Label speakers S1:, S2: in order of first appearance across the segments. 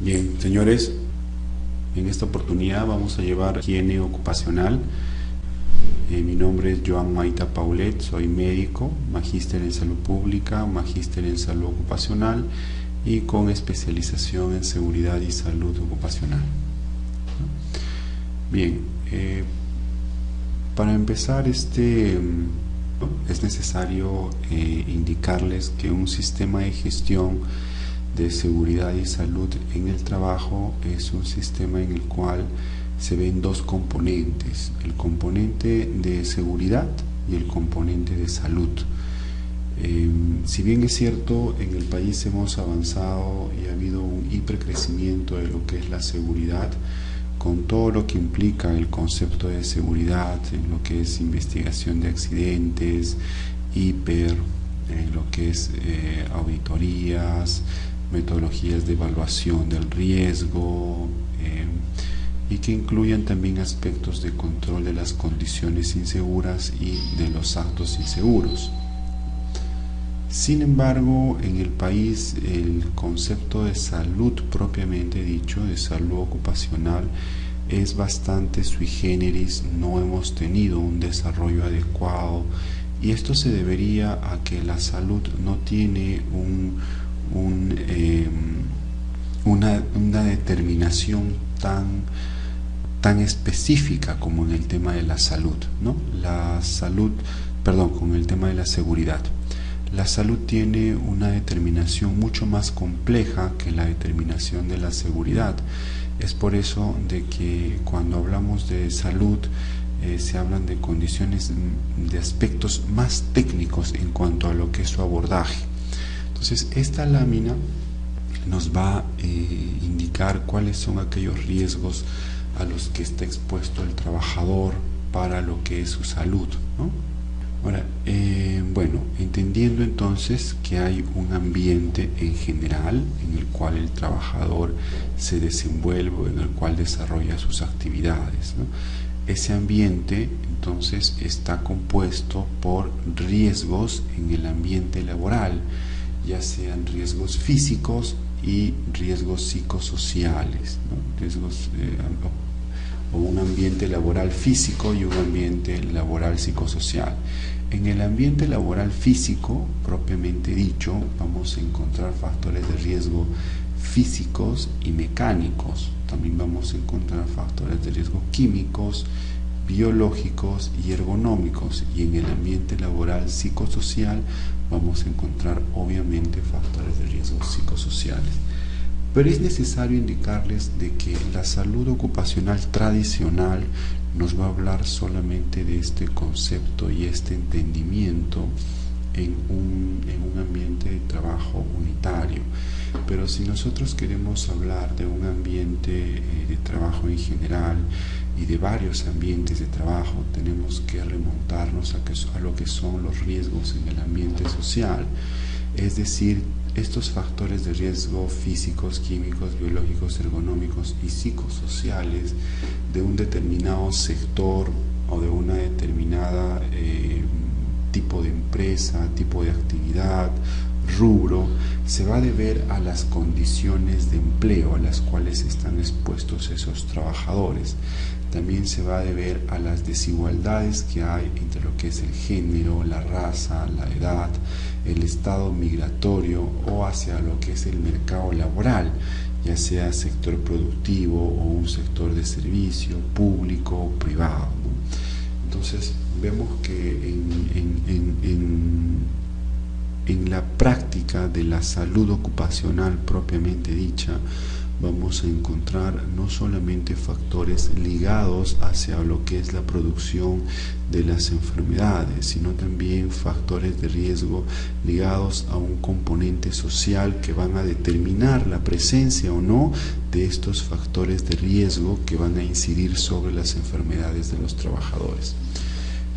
S1: Bien, señores, en esta oportunidad vamos a llevar higiene ocupacional. Mi nombre es Joan Maita Paulet, soy médico, magíster en salud pública, magíster en salud ocupacional y con especialización en seguridad y salud ocupacional. Bien, para empezar es necesario indicarles que un sistema de gestión de seguridad y salud en el trabajo es un sistema en el cual se ven dos componentes, el componente de seguridad y el componente de salud. Si bien es cierto, en el país hemos avanzado y ha habido un hipercrecimiento de lo que es la seguridad, con todo lo que implica el concepto de seguridad, en lo que es investigación de accidentes, en lo que es auditorías, metodologías de evaluación del riesgo, y que incluyan también aspectos de control de las condiciones inseguras y de los actos inseguros. Sin embargo, en el país el concepto de salud propiamente dicho, de salud ocupacional, es bastante sui generis, no hemos tenido un desarrollo adecuado, y esto se debería a que la salud no tiene una determinación tan específica como en el tema de la salud, ¿no? Con el tema de la seguridad. La salud tiene una determinación mucho más compleja que la determinación de la seguridad. Es por eso de que cuando hablamos de salud se hablan de condiciones, de aspectos más técnicos en cuanto a lo que es su abordaje. Entonces, esta lámina nos va a indicar cuáles son aquellos riesgos a los que está expuesto el trabajador para lo que es su salud, ¿no? Ahora, entendiendo entonces que hay un ambiente en general en el cual el trabajador se desenvuelve, en el cual desarrolla sus actividades, ¿no? Ese ambiente entonces está compuesto por riesgos en el ambiente laboral, ya sean riesgos físicos y riesgos psicosociales, ¿no? O un ambiente laboral físico y un ambiente laboral psicosocial. En el ambiente laboral físico, propiamente dicho, vamos a encontrar factores de riesgo físicos y mecánicos. También vamos a encontrar factores de riesgo químicos, biológicos y ergonómicos. Y en el ambiente laboral psicosocial vamos a encontrar obviamente factores de riesgo psicosociales. Pero es necesario indicarles de que la salud ocupacional tradicional nos va a hablar solamente de este concepto y este entendimiento en un ambiente de trabajo unitario. Pero si nosotros queremos hablar de un ambiente de trabajo en general y de varios ambientes de trabajo, tenemos que remontarnos a lo que son los riesgos en el ambiente social, es decir, estos factores de riesgo físicos, químicos, biológicos, ergonómicos y psicosociales de un determinado sector o de una determinada tipo de empresa, tipo de actividad, rubro, se va a deber a las condiciones de empleo a las cuales están expuestos esos trabajadores. También se va a deber a las desigualdades que hay entre lo que es el género, la raza, la edad, el estado migratorio o hacia lo que es el mercado laboral, ya sea sector productivo o un sector de servicio, público o privado, ¿no? Entonces vemos que en la práctica de la salud ocupacional propiamente dicha, vamos a encontrar no solamente factores ligados hacia lo que es la producción de las enfermedades, sino también factores de riesgo ligados a un componente social que van a determinar la presencia o no de estos factores de riesgo que van a incidir sobre las enfermedades de los trabajadores.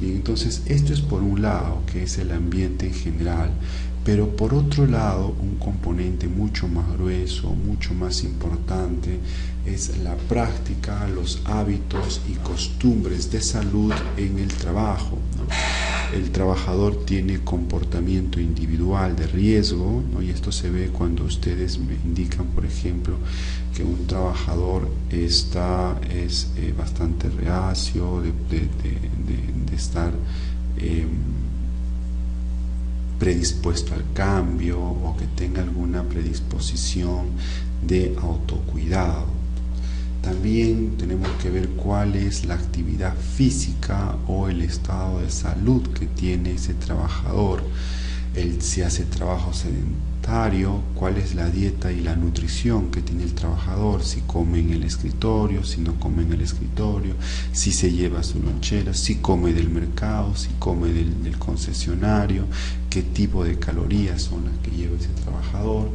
S1: Y entonces esto es por un lado, que es el ambiente en general, pero por otro lado, un componente mucho más grueso, mucho más importante, es la práctica, los hábitos y costumbres de salud en el trabajo, ¿no? El trabajador tiene comportamiento individual de riesgo, ¿no? Y esto se ve cuando ustedes me indican, por ejemplo, que un trabajador es bastante reacio de estar predispuesto al cambio, o que tenga alguna predisposición de autocuidado. También tenemos que ver cuál es la actividad física o el estado de salud que tiene ese trabajador. Si hace trabajo sedentario, cuál es la dieta y la nutrición que tiene el trabajador, si come en el escritorio, si no come en el escritorio, si se lleva su lonchera, si come del mercado, si come del concesionario, qué tipo de calorías son las que lleva ese trabajador.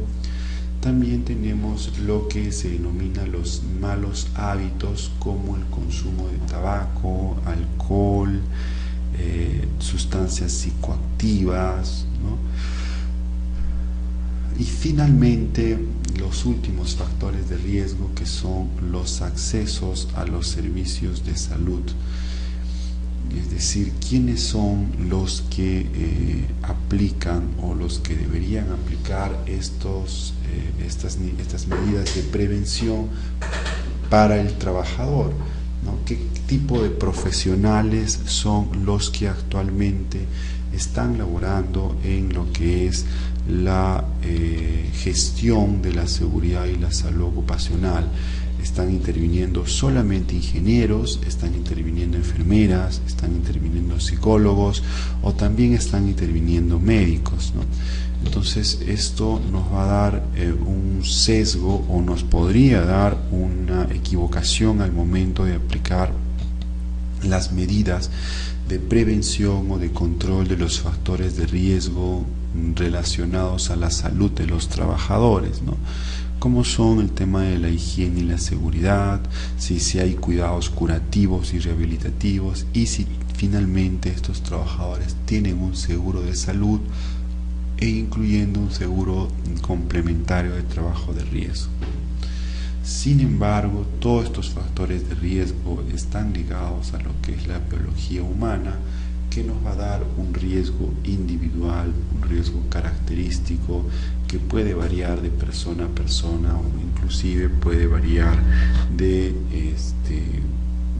S1: También tenemos lo que se denomina los malos hábitos, como el consumo de tabaco, alcohol, sustancias psicoactivas, ¿no? Y finalmente los últimos factores de riesgo, que son los accesos a los servicios de salud. Es decir, quiénes son los que aplican o los que deberían aplicar estas medidas de prevención para el trabajador, ¿no? ¿Qué tipo de profesionales son los que actualmente están laborando en lo que es la gestión de la seguridad y la salud ocupacional? Están interviniendo solamente ingenieros, están interviniendo enfermeras, están interviniendo psicólogos, o también están interviniendo médicos, ¿no? Entonces esto nos va a dar un sesgo, o nos podría dar una equivocación al momento de aplicar las medidas de prevención o de control de los factores de riesgo relacionados a la salud de los trabajadores, ¿no? Como son el tema de la higiene y la seguridad, si hay cuidados curativos y rehabilitativos, y si finalmente estos trabajadores tienen un seguro de salud, e incluyendo un seguro complementario de trabajo de riesgo. Sin embargo, todos estos factores de riesgo están ligados a lo que es la biología humana, que nos va a dar un riesgo individual, un riesgo característico, que puede variar de persona a persona, o inclusive puede variar de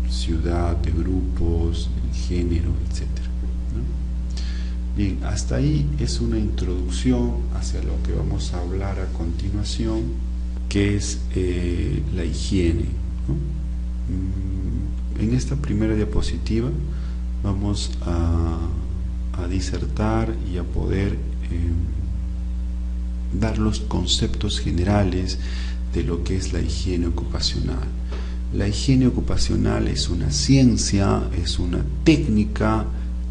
S1: ciudad, de grupos, de género, etc. Bien, hasta ahí es una introducción hacia lo que vamos a hablar a continuación, que es la higiene, ¿no? En esta primera diapositiva vamos a disertar y a poder dar los conceptos generales de lo que es la higiene ocupacional. La higiene ocupacional es una ciencia, es una técnica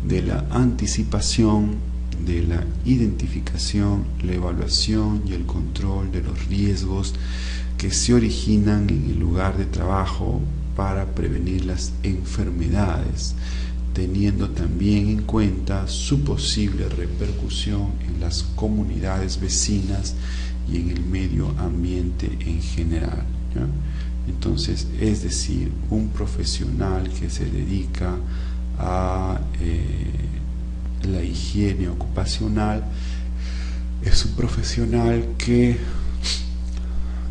S1: de la anticipación, de la identificación, la evaluación y el control de los riesgos que se originan en el lugar de trabajo para prevenir las enfermedades, teniendo también en cuenta su posible repercusión en las comunidades vecinas y en el medio ambiente en general, ¿ya? Entonces, es decir, un profesional que se dedica a la higiene ocupacional es un profesional que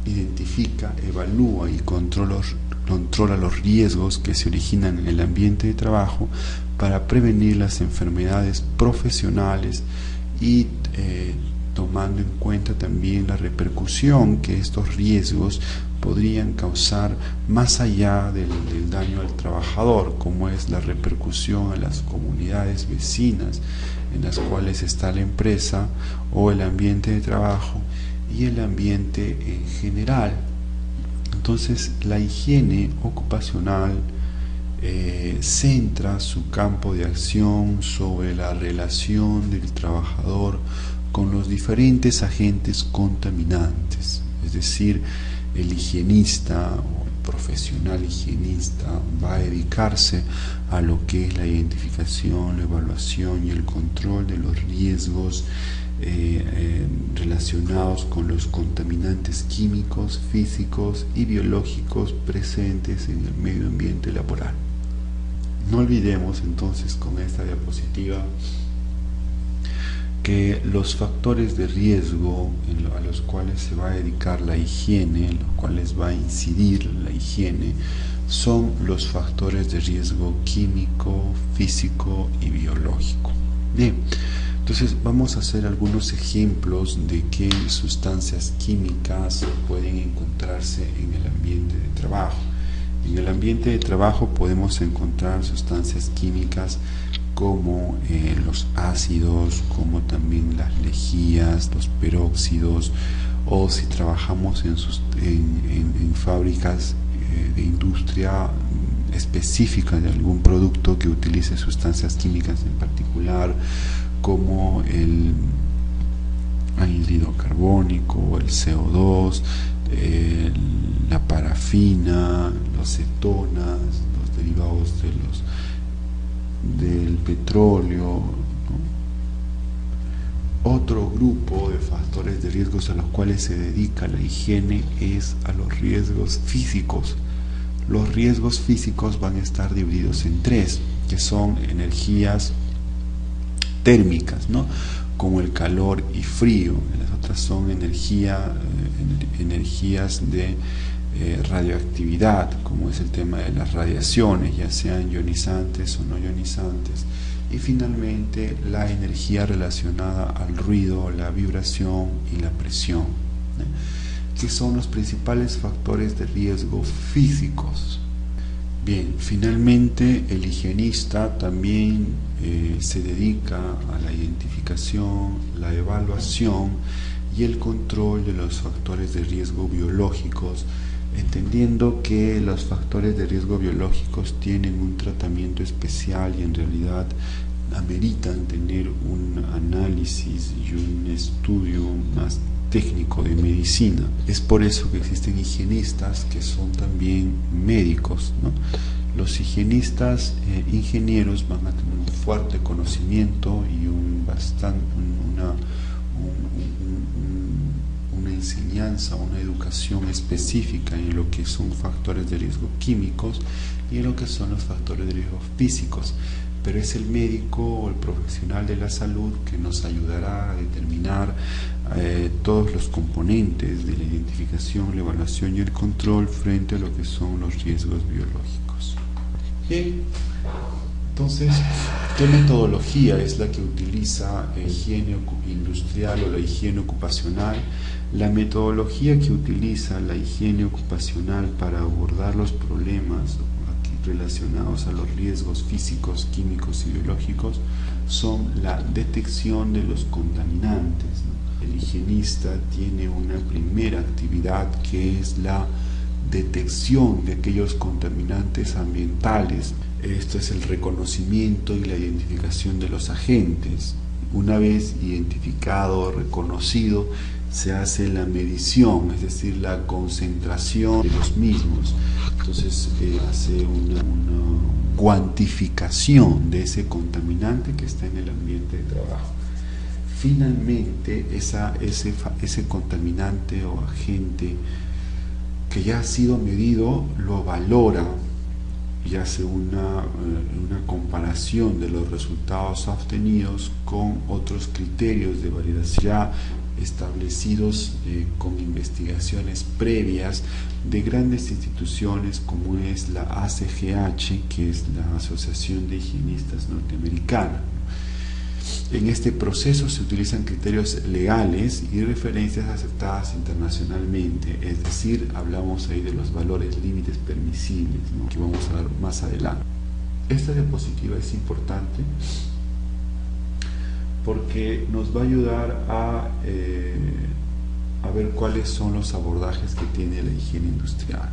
S1: identifica, evalúa y controla los riesgos que se originan en el ambiente de trabajo para prevenir las enfermedades profesionales, y tomando en cuenta también la repercusión que estos riesgos podrían causar más allá del daño al trabajador, como es la repercusión a las comunidades vecinas en las cuales está la empresa o el ambiente de trabajo y el ambiente en general. Entonces, la higiene ocupacional centra su campo de acción sobre la relación del trabajador con los diferentes agentes contaminantes, es decir, el higienista o el profesional higienista va a dedicarse a lo que es la identificación, la evaluación y el control de los riesgos relacionados con los contaminantes químicos, físicos y biológicos presentes en el medio ambiente laboral. No olvidemos entonces con esta diapositiva que los factores de riesgo a los cuales se va a dedicar la higiene, en los cuales va a incidir la higiene, son los factores de riesgo químico, físico y biológico. Bien, entonces vamos a hacer algunos ejemplos de qué sustancias químicas pueden encontrarse en el ambiente de trabajo. En el ambiente de trabajo podemos encontrar sustancias químicas como los ácidos, como también las lejías, los peróxidos, o si trabajamos en fábricas de industria específica de algún producto que utilice sustancias químicas en particular, como el anhídrido carbónico, el CO2, la parafina, los cetonas, los derivados del petróleo, ¿no? Otro grupo de factores de riesgos a los cuales se dedica la higiene es a los riesgos físicos. Los riesgos físicos van a estar divididos en tres, que son energías térmicas, ¿no? Como el calor y frío. Las otras son energías de radioactividad, como es el tema de las radiaciones, ya sean ionizantes o no ionizantes. Y finalmente la energía relacionada al ruido, la vibración y la presión, que son los principales factores de riesgo físicos. Bien, finalmente el higienista también se dedica a la identificación, la evaluación y el control de los factores de riesgo biológicos, entendiendo que los factores de riesgo biológicos tienen un tratamiento especial y en realidad ameritan tener un análisis y un estudio más técnico de medicina. Es por eso que existen higienistas que son también médicos, ¿no? Los higienistas ingenieros van a tener un fuerte conocimiento y una enseñanza, una educación específica en lo que son factores de riesgo químicos y en lo que son los factores de riesgo físicos. Pero es el médico o el profesional de la salud que nos ayudará a determinar todos los componentes de la identificación, la evaluación y el control frente a lo que son los riesgos biológicos. Bien, entonces, ¿qué metodología es la que utiliza la higiene industrial o la higiene ocupacional? La metodología que utiliza la higiene ocupacional para abordar los problemas relacionados a los riesgos físicos, químicos y biológicos son la detección de los contaminantes, ¿no? El higienista tiene una primera actividad que es la detección de aquellos contaminantes ambientales. Esto es el reconocimiento y la identificación de los agentes. Una vez identificado, reconocido, se hace la medición, es decir, la concentración de los mismos. Entonces hace una cuantificación de ese contaminante que está en el ambiente de trabajo. Finalmente, ese contaminante o agente que ya ha sido medido, lo valora y hace una comparación de los resultados obtenidos con otros criterios de validación ya establecidos con investigaciones previas de grandes instituciones como es la ACGH, que es la Asociación de Higienistas Norteamericana. En este proceso se utilizan criterios legales y referencias aceptadas internacionalmente, es decir, hablamos ahí de los valores límites permisibles, ¿no?, que vamos a ver más adelante. Esta diapositiva es importante porque nos va a ayudar a ver cuáles son los abordajes que tiene la higiene industrial.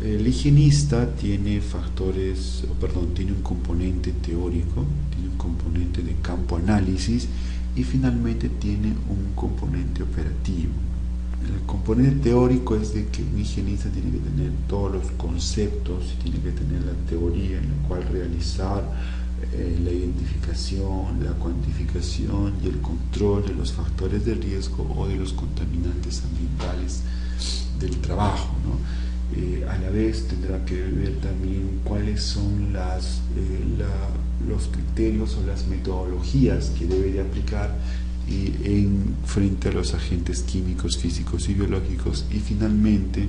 S1: El higienista tiene tiene un componente teórico, tiene un componente de campo análisis y finalmente tiene un componente operativo. El componente teórico es de que un higienista tiene que tener todos los conceptos, tiene que tener la teoría en la cual realizar la identificación, la cuantificación y el control de los factores de riesgo o de los contaminantes ambientales del trabajo, ¿no? A la vez tendrá que ver también cuáles son los criterios o las metodologías que debe de aplicar frente a los agentes químicos, físicos y biológicos, y finalmente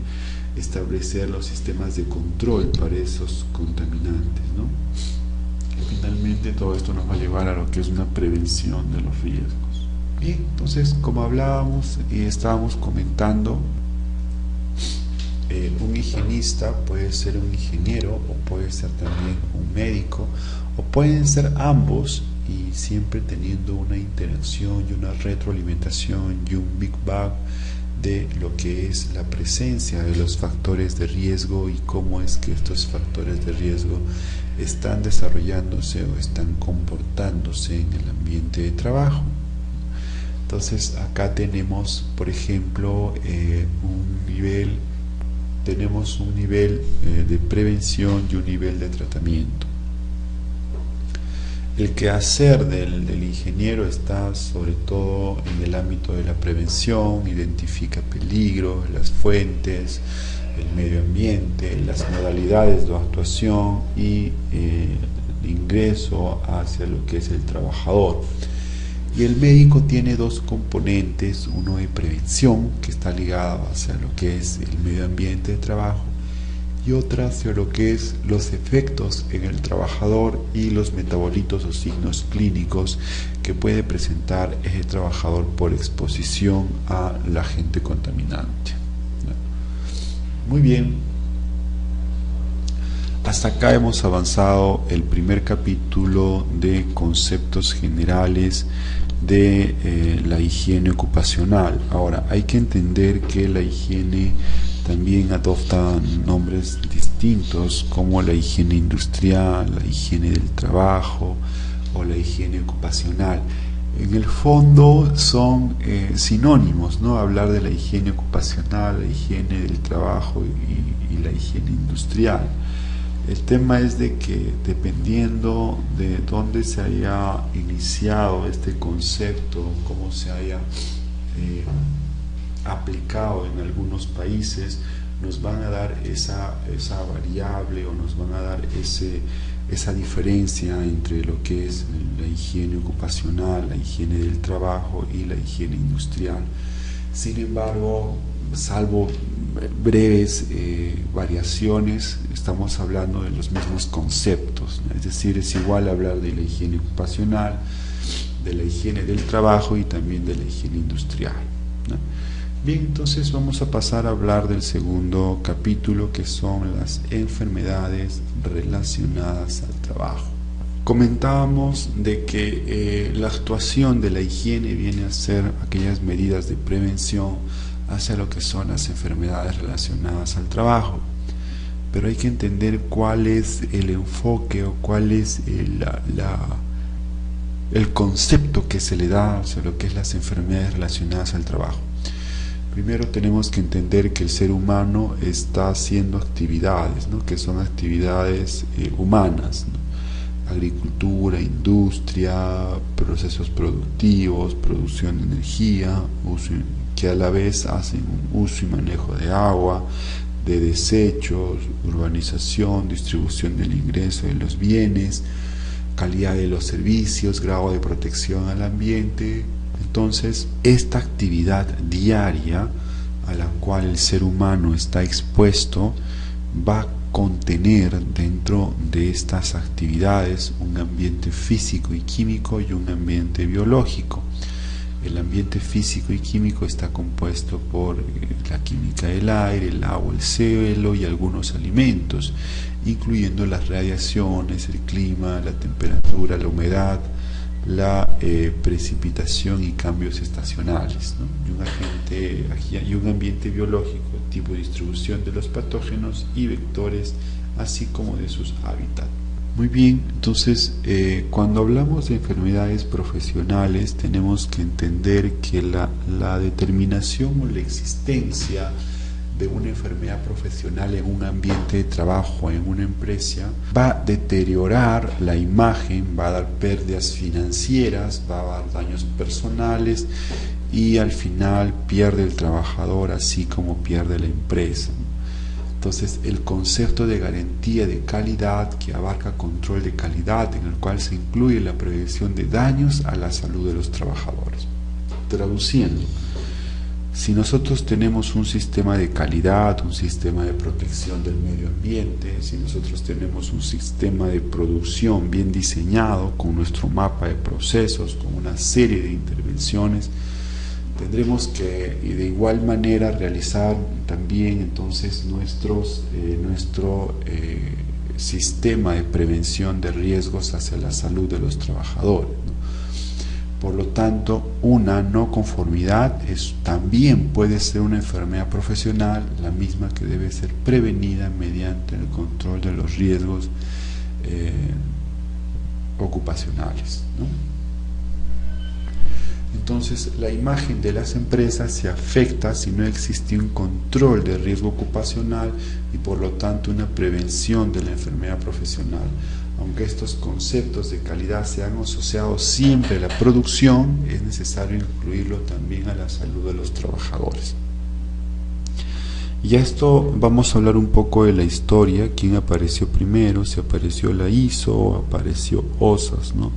S1: establecer los sistemas de control para esos contaminantes, ¿no? Y finalmente todo esto nos va a llevar a lo que es una prevención de los riesgos. Bien, entonces, como hablábamos y estábamos comentando, un higienista puede ser un ingeniero o puede ser también un médico o pueden ser ambos, y siempre teniendo una interacción y una retroalimentación y un Big Bang de lo que es la presencia de los factores de riesgo y cómo es que estos factores de riesgo están desarrollándose o están comportándose en el ambiente de trabajo. Entonces acá tenemos, por ejemplo, tenemos un nivel de prevención y un nivel de tratamiento. El quehacer del ingeniero está sobre todo en el ámbito de la prevención, identifica peligros, las fuentes, el medio ambiente, las modalidades de actuación y el ingreso hacia lo que es el trabajador. Y el médico tiene dos componentes, uno de prevención, que está ligado hacia lo que es el medio ambiente de trabajo, y otra hacia lo que es los efectos en el trabajador y los metabolitos o signos clínicos que puede presentar ese trabajador por exposición al agente contaminante. Muy bien, hasta acá hemos avanzado el primer capítulo de conceptos generales de la higiene ocupacional. Ahora, hay que entender que la higiene también adopta nombres distintos, como la higiene industrial, la higiene del trabajo o la higiene ocupacional. En el fondo son sinónimos, ¿no? Hablar de la higiene ocupacional, la higiene del trabajo y la higiene industrial. El tema es de que dependiendo de dónde se haya iniciado este concepto, cómo se haya aplicado en algunos países, nos van a dar esa variable o nos van a dar esa diferencia entre lo que es la higiene ocupacional, la higiene del trabajo y la higiene industrial. Sin embargo, salvo breves variaciones, estamos hablando de los mismos conceptos, ¿no? Es decir, es igual hablar de la higiene ocupacional, de la higiene del trabajo y también de la higiene industrial, ¿no? Bien, entonces vamos a pasar a hablar del segundo capítulo, que son las enfermedades relacionadas al trabajo. Comentábamos de que la actuación de la higiene viene a ser aquellas medidas de prevención hacia lo que son las enfermedades relacionadas al trabajo, pero hay que entender cuál es el enfoque o cuál es el concepto que se le da hacia lo que es las enfermedades relacionadas al trabajo. Primero tenemos que entender que el ser humano está haciendo actividades, ¿no? Que son actividades humanas, ¿no? Agricultura, industria, procesos productivos, producción de energía, que a la vez hacen un uso y manejo de agua, de desechos, urbanización, distribución del ingreso de los bienes, calidad de los servicios, grado de protección al ambiente. Entonces, esta actividad diaria a la cual el ser humano está expuesto va a contener dentro de estas actividades un ambiente físico y químico y un ambiente biológico. El ambiente físico y químico está compuesto por la química del aire, el agua, el suelo y algunos alimentos, incluyendo las radiaciones, el clima, la temperatura, la humedad, la precipitación y cambios estacionales, ¿no? Y un ambiente biológico, tipo de distribución de los patógenos y vectores, así como de sus hábitats. Muy bien, entonces cuando hablamos de enfermedades profesionales tenemos que entender que la determinación o la existencia de una enfermedad profesional en un ambiente de trabajo, en una empresa, va a deteriorar la imagen, va a dar pérdidas financieras, va a dar daños personales y al final pierde el trabajador así como pierde la empresa. Entonces, el concepto de garantía de calidad, que abarca control de calidad, en el cual se incluye la prevención de daños a la salud de los trabajadores. Traduciendo, si nosotros tenemos un sistema de calidad, un sistema de protección del medio ambiente, si nosotros tenemos un sistema de producción bien diseñado, con nuestro mapa de procesos, con una serie de intervenciones, tendremos que, y de igual manera, realizar también entonces nuestro sistema de prevención de riesgos hacia la salud de los trabajadores, ¿no? Por lo tanto, una no conformidad también puede ser una enfermedad profesional, la misma que debe ser prevenida mediante el control de los riesgos ocupacionales, ¿no? Entonces, la imagen de las empresas se afecta si no existe un control de riesgo ocupacional y por lo tanto una prevención de la enfermedad profesional. Aunque estos conceptos de calidad se han asociado siempre a la producción, es necesario incluirlo también a la salud de los trabajadores. Y a esto vamos a hablar un poco de la historia, quién apareció primero, si apareció la ISO o apareció OSAS, ¿no?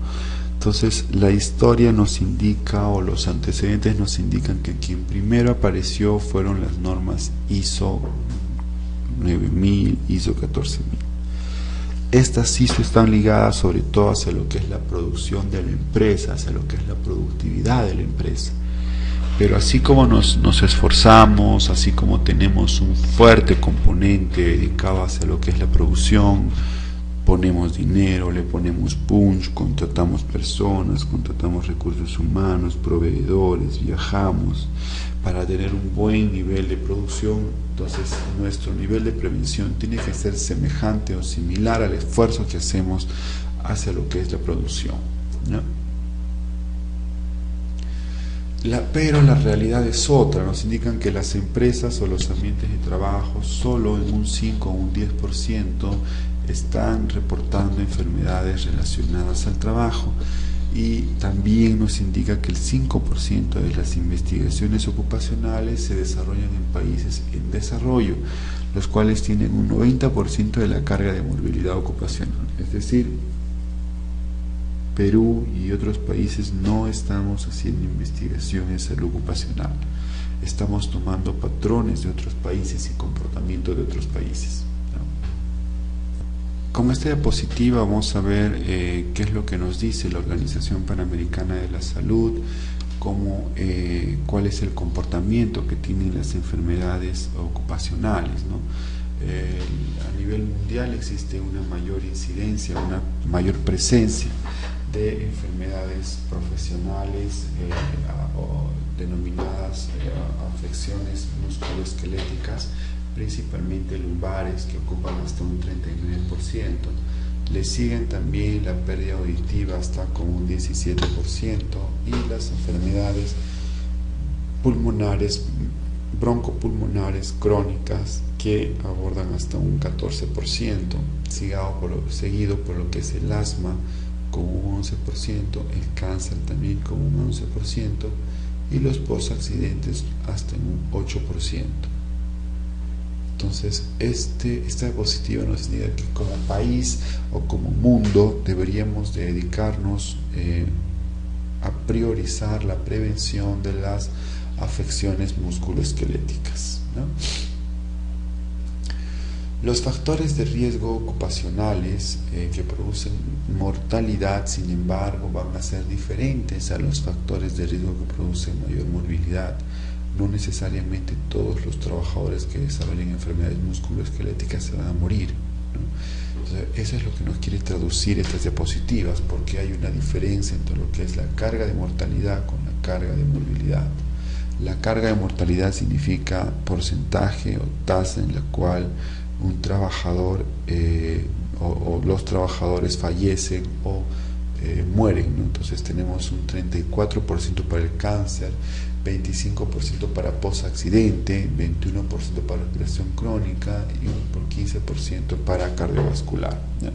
S1: Entonces, la historia nos indica, o los antecedentes nos indican, que quien primero apareció fueron las normas ISO 9000, ISO 14000. Estas ISO están ligadas sobre todo hacia lo que es la producción de la empresa, hacia lo que es la productividad de la empresa. Pero así como nos esforzamos, así como tenemos un fuerte componente dedicado hacia lo que es la producción, ponemos dinero, le ponemos punch, contratamos personas, contratamos recursos humanos, proveedores, viajamos para tener un buen nivel de producción. Entonces, nuestro nivel de prevención tiene que ser semejante o similar al esfuerzo que hacemos hacia lo que es la producción, ¿no? Pero la realidad es otra. Nos indican que las empresas o los ambientes de trabajo solo en un 5 o un 10% están reportando enfermedades relacionadas al trabajo, y también nos indica que el 5% de las investigaciones ocupacionales se desarrollan en países en desarrollo, los cuales tienen un 90% de la carga de morbilidad ocupacional. Es decir, Perú y otros países no estamos haciendo investigación en salud ocupacional, estamos tomando patrones de otros países y comportamientos de otros países. Con esta diapositiva vamos a ver qué es lo que nos dice la Organización Panamericana de la Salud, cuál es el comportamiento que tienen las enfermedades ocupacionales, ¿no? A nivel mundial existe una mayor incidencia, una mayor presencia de enfermedades profesionales denominadas afecciones musculoesqueléticas, principalmente lumbares, que ocupan hasta un 39%. Le siguen también la pérdida auditiva hasta con un 17%, y las enfermedades pulmonares, broncopulmonares crónicas, que abordan hasta un 14%, seguido por lo que es el asma con un 11%, el cáncer también con un 11%, y los post-accidentes hasta un 8%. Entonces, esta diapositiva nos indica que como país o como mundo deberíamos de dedicarnos a priorizar la prevención de las afecciones musculoesqueléticas, ¿no? Los factores de riesgo ocupacionales que producen mortalidad, sin embargo, van a ser diferentes a los factores de riesgo que producen mayor morbilidad. No necesariamente todos los trabajadores que desarrollen enfermedades musculoesqueléticas se van a morir, ¿no? Entonces, eso es lo que nos quiere traducir estas diapositivas, porque hay una diferencia entre lo que es la carga de mortalidad con la carga de morbilidad. La carga de mortalidad significa porcentaje o tasa en la cual un trabajador o los trabajadores fallecen o mueren, ¿no? Entonces tenemos un 34% para el cáncer, 25% para post-accidente, 21% para respiración crónica y un 15% para cardiovascular, ¿no?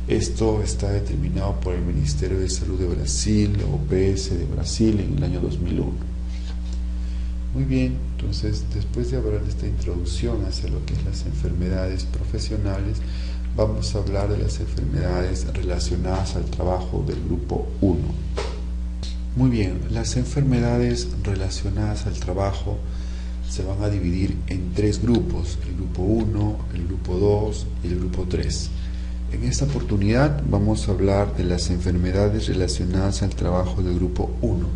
S1: Esto está determinado por el Ministerio de Salud de Brasil, OPS de Brasil, en el año 2001. Muy bien. Entonces, después de hablar de esta introducción hacia lo que es las enfermedades profesionales, vamos a hablar de las enfermedades relacionadas al trabajo del grupo 1. Muy bien, las enfermedades relacionadas al trabajo se van a dividir en 3 grupos, el grupo 1, el grupo 2 y el grupo 3. En esta oportunidad vamos a hablar de las enfermedades relacionadas al trabajo del grupo 1.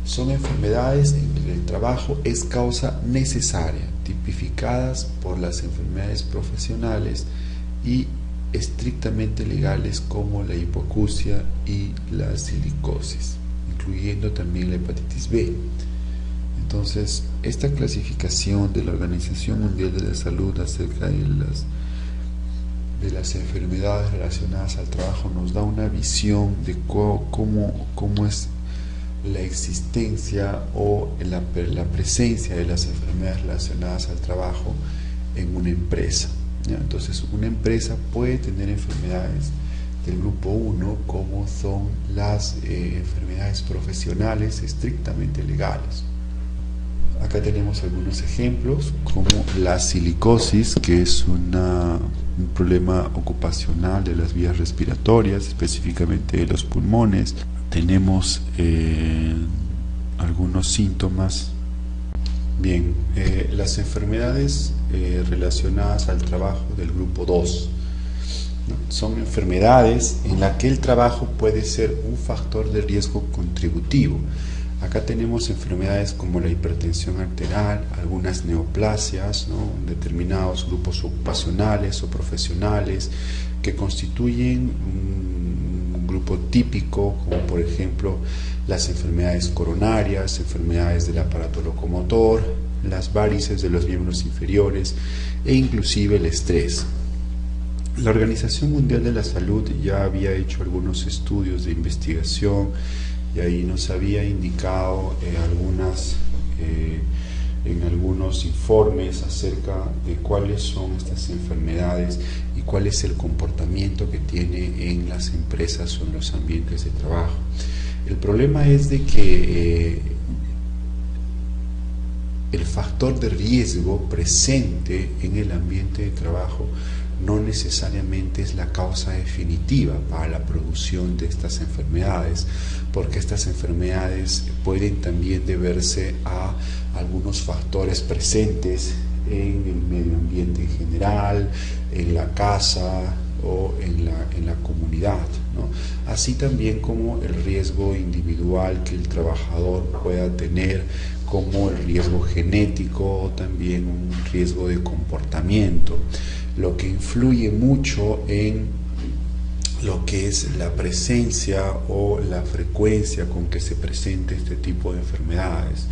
S1: Son enfermedades en que el trabajo es causa necesaria, tipificadas por las enfermedades profesionales y estrictamente legales como la hipoacusia y la silicosis, incluyendo también la hepatitis B. Entonces, esta clasificación de la Organización Mundial de la Salud acerca de las enfermedades relacionadas al trabajo nos da una visión de cómo es la existencia o la presencia de las enfermedades relacionadas al trabajo en una empresa. ¿Ya? Entonces, una empresa puede tener enfermedades del grupo 1 como son las enfermedades profesionales estrictamente legales. Acá tenemos algunos ejemplos como la silicosis, que es un problema ocupacional de las vías respiratorias, específicamente de los pulmones. Tenemos algunos síntomas. Bien, las enfermedades relacionadas al trabajo del grupo 2, ¿no? Son enfermedades en las que el trabajo puede ser un factor de riesgo contributivo. Acá tenemos enfermedades como la hipertensión arterial, algunas neoplasias, ¿no? Determinados grupos ocupacionales o profesionales que constituyen un grupo típico, como por ejemplo las enfermedades coronarias, enfermedades del aparato locomotor, las varices de los miembros inferiores e inclusive el estrés. La Organización Mundial de la Salud ya había hecho algunos estudios de investigación y ahí nos había indicado en algunos informes acerca de cuáles son estas enfermedades y cuál es el comportamiento que tiene en las empresas o en los ambientes de trabajo. El problema es de que el factor de riesgo presente en el ambiente de trabajo no necesariamente es la causa definitiva para la producción de estas enfermedades, porque estas enfermedades pueden también deberse a algunos factores presentes en el medio ambiente en general, en la casa o en la comunidad, ¿no? Así también como el riesgo individual que el trabajador pueda tener, como el riesgo genético o también un riesgo de comportamiento, lo que influye mucho en lo que es la presencia o la frecuencia con que se presente este tipo de enfermedades.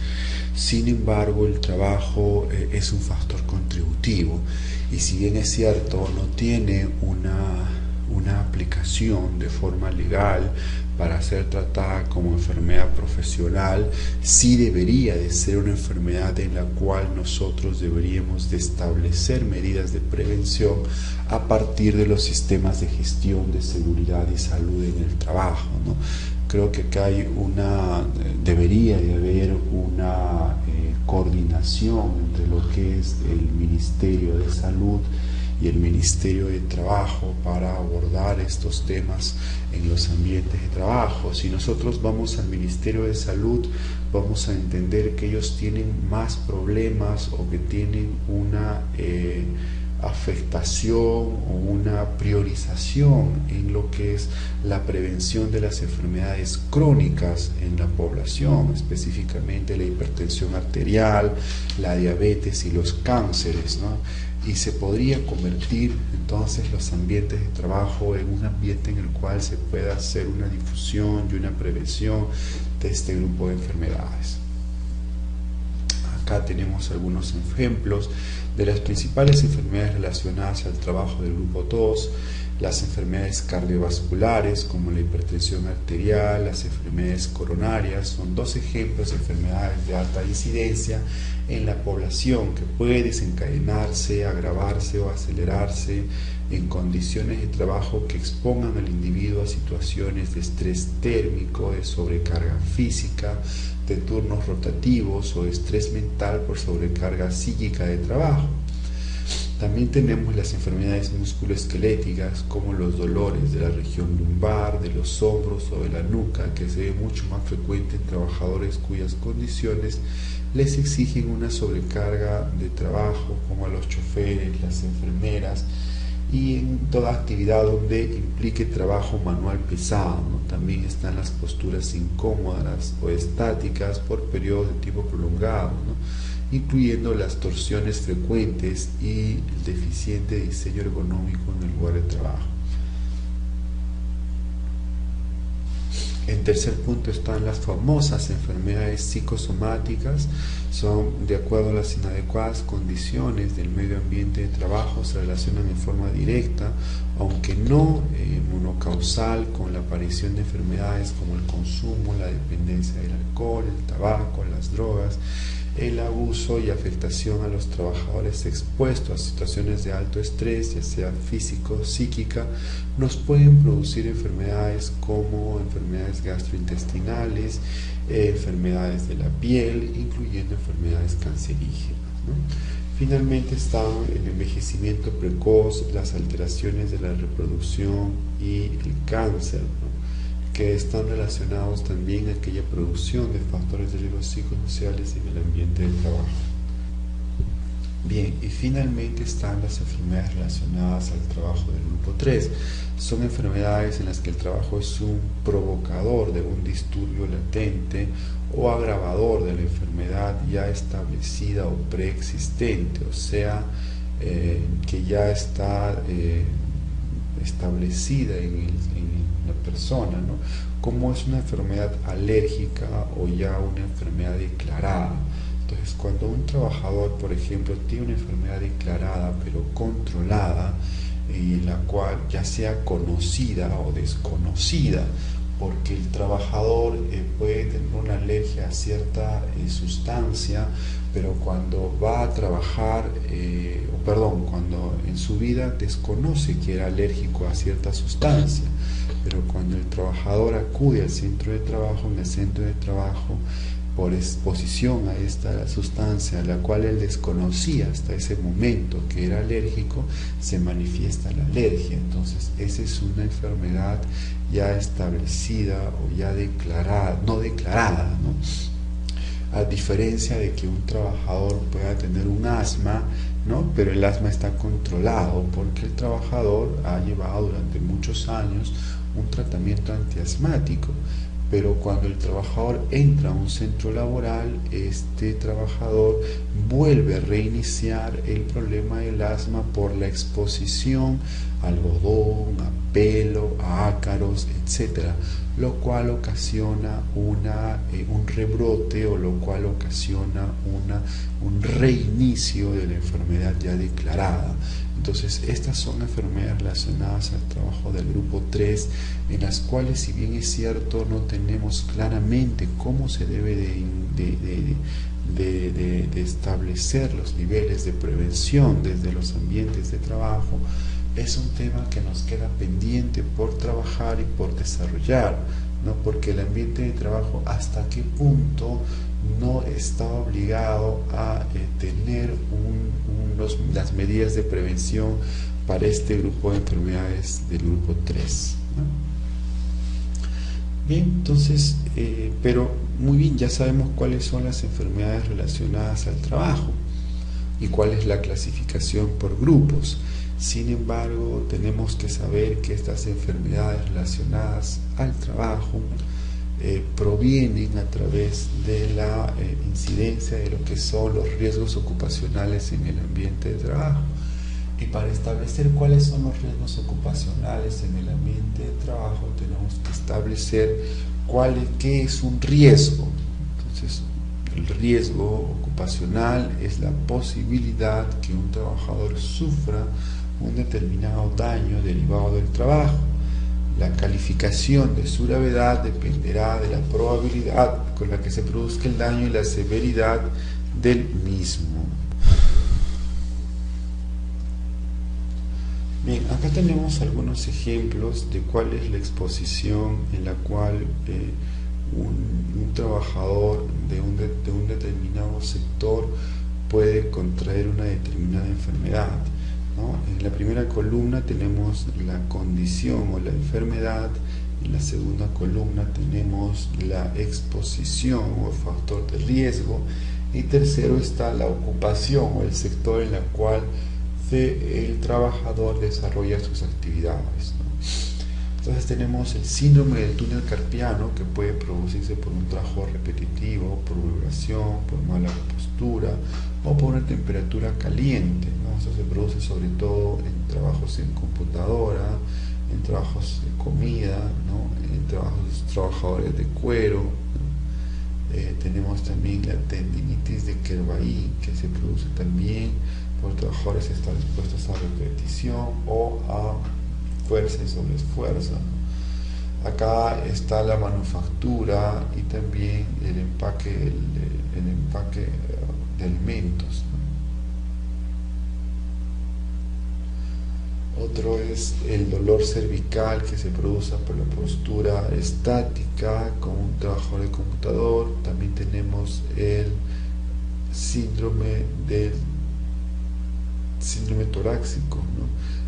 S1: Sin embargo, el trabajo es un factor contributivo y si bien es cierto, no tiene una aplicación de forma legal para ser tratada como enfermedad profesional, sí debería de ser una enfermedad en la cual nosotros deberíamos de establecer medidas de prevención a partir de los sistemas de gestión de seguridad y salud en el trabajo, ¿no? Creo que acá debería de haber una coordinación entre lo que es el Ministerio de Salud y el Ministerio de Trabajo para abordar estos temas en los ambientes de trabajo. Si nosotros vamos al Ministerio de Salud, vamos a entender que ellos tienen más problemas o que tienen una afectación o una priorización en lo que es la prevención de las enfermedades crónicas en la población, específicamente la hipertensión arterial, la diabetes y los cánceres, ¿no? Y se podría convertir entonces los ambientes de trabajo en un ambiente en el cual se pueda hacer una difusión y una prevención de este grupo de enfermedades. Acá tenemos algunos ejemplos De las principales enfermedades relacionadas al trabajo del grupo 2, las enfermedades cardiovasculares como la hipertensión arterial, las enfermedades coronarias, son dos ejemplos de enfermedades de alta incidencia en la población que puede desencadenarse, agravarse o acelerarse en condiciones de trabajo que expongan al individuo a situaciones de estrés térmico, de sobrecarga física, de turnos rotativos o de estrés mental por sobrecarga psíquica de trabajo. También tenemos las enfermedades musculoesqueléticas como los dolores de la región lumbar, de los hombros o de la nuca, que se ve mucho más frecuente en trabajadores cuyas condiciones les exigen una sobrecarga de trabajo, como a los choferes, las enfermeras y en toda actividad donde implique trabajo manual pesado, ¿no? También están las posturas incómodas o estáticas por periodos de tiempo prolongado, ¿no? Incluyendo las torsiones frecuentes y el deficiente diseño ergonómico en el lugar de trabajo. En tercer punto están las famosas enfermedades psicosomáticas. Son, de acuerdo a las inadecuadas condiciones del medio ambiente de trabajo, se relacionan en forma directa, aunque no monocausal, con la aparición de enfermedades como el consumo, la dependencia del alcohol, el tabaco, las drogas, el abuso y afectación a los trabajadores expuestos a situaciones de alto estrés, ya sea físico o psíquica, nos pueden producir enfermedades como enfermedades gastrointestinales, enfermedades de la piel, incluyendo enfermedades cancerígenas, ¿no? Finalmente están el envejecimiento precoz, las alteraciones de la reproducción y el cáncer, ¿no?, que están relacionados también a aquella producción de factores de riesgo psicosociales en el ambiente de trabajo. Bien, y finalmente están las enfermedades relacionadas al trabajo del grupo 3. Son enfermedades en las que el trabajo es un provocador de un disturbio latente o agravador de la enfermedad ya establecida o preexistente, o sea, que ya está establecida en la persona, ¿no?, como es una enfermedad alérgica o ya una enfermedad declarada. Entonces, cuando un trabajador, por ejemplo, tiene una enfermedad declarada pero controlada, la cual ya sea conocida o desconocida, porque el trabajador puede tener una alergia a cierta sustancia, pero cuando va a trabajar, cuando en su vida desconoce que era alérgico a cierta sustancia, pero cuando el trabajador acude al centro de trabajo, en el centro de trabajo, por exposición a esta sustancia, la cual él desconocía hasta ese momento que era alérgico, se manifiesta la alergia. Entonces, esa es una enfermedad ya establecida o ya declarada, no declarada, ¿no? A diferencia de que un trabajador pueda tener un asma, ¿no?, pero el asma está controlado porque el trabajador ha llevado durante muchos años un tratamiento antiasmático. Pero cuando el trabajador entra a un centro laboral, este trabajador vuelve a reiniciar el problema del asma por la exposición a algodón, a pelo, a ácaros, etc., lo cual ocasiona un rebrote, o lo cual ocasiona un reinicio de la enfermedad ya declarada. Entonces, estas son enfermedades relacionadas al trabajo del grupo 3, en las cuales, si bien es cierto, no tenemos claramente cómo se debe de establecer los niveles de prevención desde los ambientes de trabajo, es un tema que nos queda pendiente por trabajar y por desarrollar, ¿no? Porque el ambiente de trabajo, hasta qué punto no está obligado a tener las medidas de prevención para este grupo de enfermedades del grupo 3, ¿no? Bien, entonces, pero muy bien, ya sabemos cuáles son las enfermedades relacionadas al trabajo y cuál es la clasificación por grupos. Sin embargo, tenemos que saber que estas enfermedades relacionadas al trabajo provienen a través de la incidencia de lo que son los riesgos ocupacionales en el ambiente de trabajo. Y para establecer cuáles son los riesgos ocupacionales en el ambiente de trabajo, tenemos que establecer qué es un riesgo. Entonces, El riesgo ocupacional es la posibilidad que un trabajador sufra un determinado daño derivado del trabajo. La calificación de su gravedad dependerá de la probabilidad con la que se produzca el daño y la severidad del mismo. Bien, acá tenemos algunos ejemplos de cuál es la exposición en la cual un trabajador de un determinado sector puede contraer una determinada enfermedad, ¿no? En la primera columna tenemos la condición o la enfermedad, en la segunda columna tenemos la exposición o el factor de riesgo, y tercero está la ocupación o el sector en el cual el trabajador desarrolla sus actividades, ¿no? Entonces tenemos el síndrome del túnel carpiano, que puede producirse por un trabajo repetitivo, por vibración, por mala postura o por una temperatura caliente, ¿no? Eso se produce sobre todo en trabajos en computadora, en trabajos de comida, ¿no? En trabajadores de cuero, ¿no? Tenemos también la tendinitis de Kervain, que se produce también por trabajadores que están expuestos a repetición o a fuerza y sobreesfuerzo, ¿no? Acá está la manufactura y también el empaque de alimentos, ¿no? Otro es el dolor cervical, que se produce por la postura estática como un trabajador de computador. También tenemos el síndrome torácico, ¿no?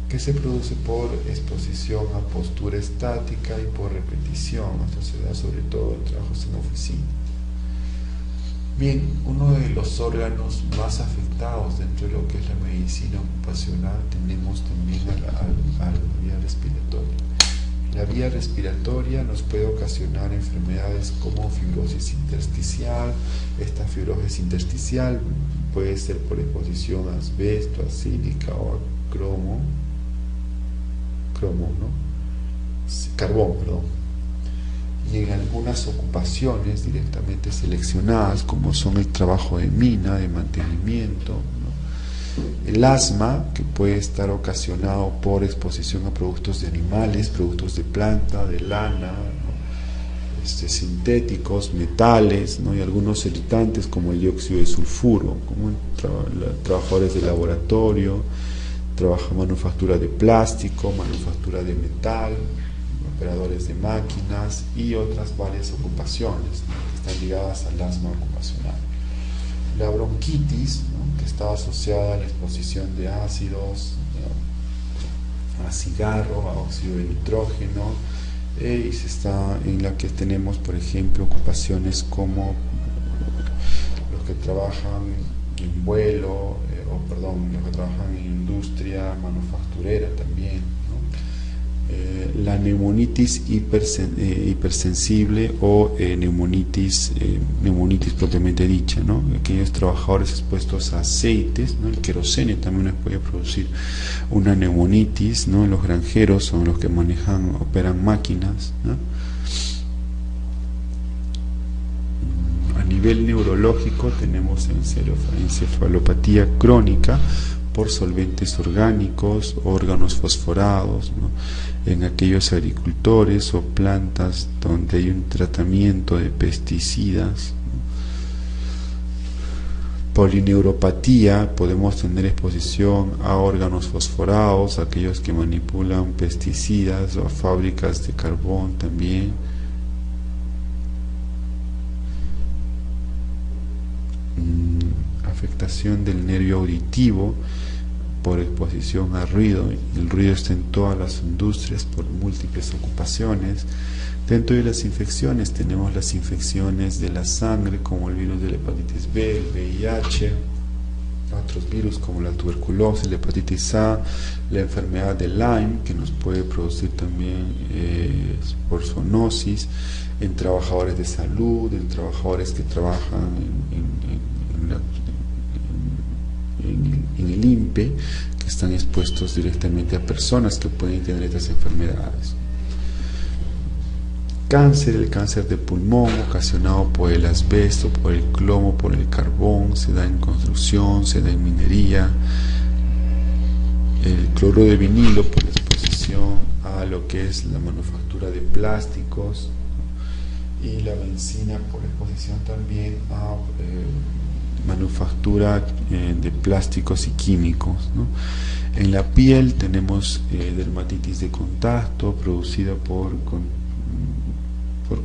S1: Que se produce por exposición a postura estática y por repetición. Esto se da sobre todo en trabajos en oficina. Bien, uno de los órganos más afectados dentro de lo que es la medicina ocupacional tenemos también a la vía respiratoria. La vía respiratoria nos puede ocasionar enfermedades como fibrosis intersticial. Esta fibrosis intersticial puede ser por exposición a asbesto, a sílica o a carbón, y en algunas ocupaciones directamente seleccionadas, como son el trabajo de mina, de mantenimiento, ¿no? El asma, que puede estar ocasionado por exposición a productos de animales, productos de planta, de lana, ¿no? Sintéticos, metales, ¿no? Y algunos irritantes como el dióxido de sulfuro, como trabajadores de laboratorio, manufactura de plástico, manufactura de metal, operadores de máquinas y otras varias ocupaciones, ¿no? Que están ligadas al asma ocupacional. La bronquitis, ¿no? Que está asociada a la exposición de ácidos, ¿no? A cigarro, a óxido de nitrógeno, y en la que tenemos, por ejemplo, ocupaciones como los que trabajan en vuelo, los que trabajan en industria manufacturera también, ¿no? La neumonitis hipersensible o neumonitis propiamente dicha, ¿no? Aquellos trabajadores expuestos a aceites, ¿no? El querosene también nos puede producir una neumonitis, ¿no? Los granjeros son los que operan máquinas, ¿no? A nivel neurológico tenemos encefalopatía crónica por solventes orgánicos, órganos fosforados, ¿no? En aquellos agricultores o plantas donde hay un tratamiento de pesticidas, ¿no? Polineuropatía, podemos tener exposición a órganos fosforados, aquellos que manipulan pesticidas o a fábricas de carbón también. Afectación del nervio auditivo por exposición a ruido. El ruido está en todas las industrias por múltiples ocupaciones. Dentro de las infecciones tenemos las infecciones de la sangre, como el virus de la hepatitis B, el VIH, otros virus como la tuberculosis, la hepatitis A, la enfermedad de Lyme, que nos puede producir también por zoonosis, en trabajadores de salud, en trabajadores que trabajan en el INPE, que están expuestos directamente a personas que pueden tener estas enfermedades. cáncer, el cáncer de pulmón ocasionado por el asbesto, por el plomo, por el carbón, se da en construcción, se da en minería. El cloro de vinilo por la exposición a lo que es la manufactura de plásticos, y la benzina por exposición también a manufactura de plásticos y químicos, ¿no? En la piel tenemos dermatitis de contacto producida por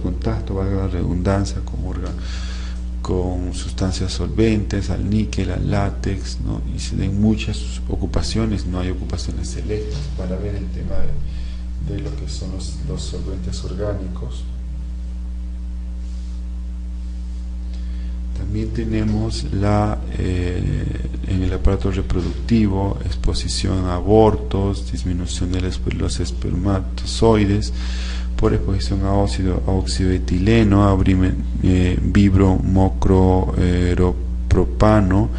S1: contacto, valga la redundancia, con sustancias solventes, al níquel, al látex, ¿no? Y se den muchas ocupaciones, no hay ocupaciones selectas para ver el tema de lo que son los solventes orgánicos. También tenemos en el aparato reproductivo exposición a abortos, disminución de los espermatozoides por exposición a óxido de etileno, a vibromocropropano,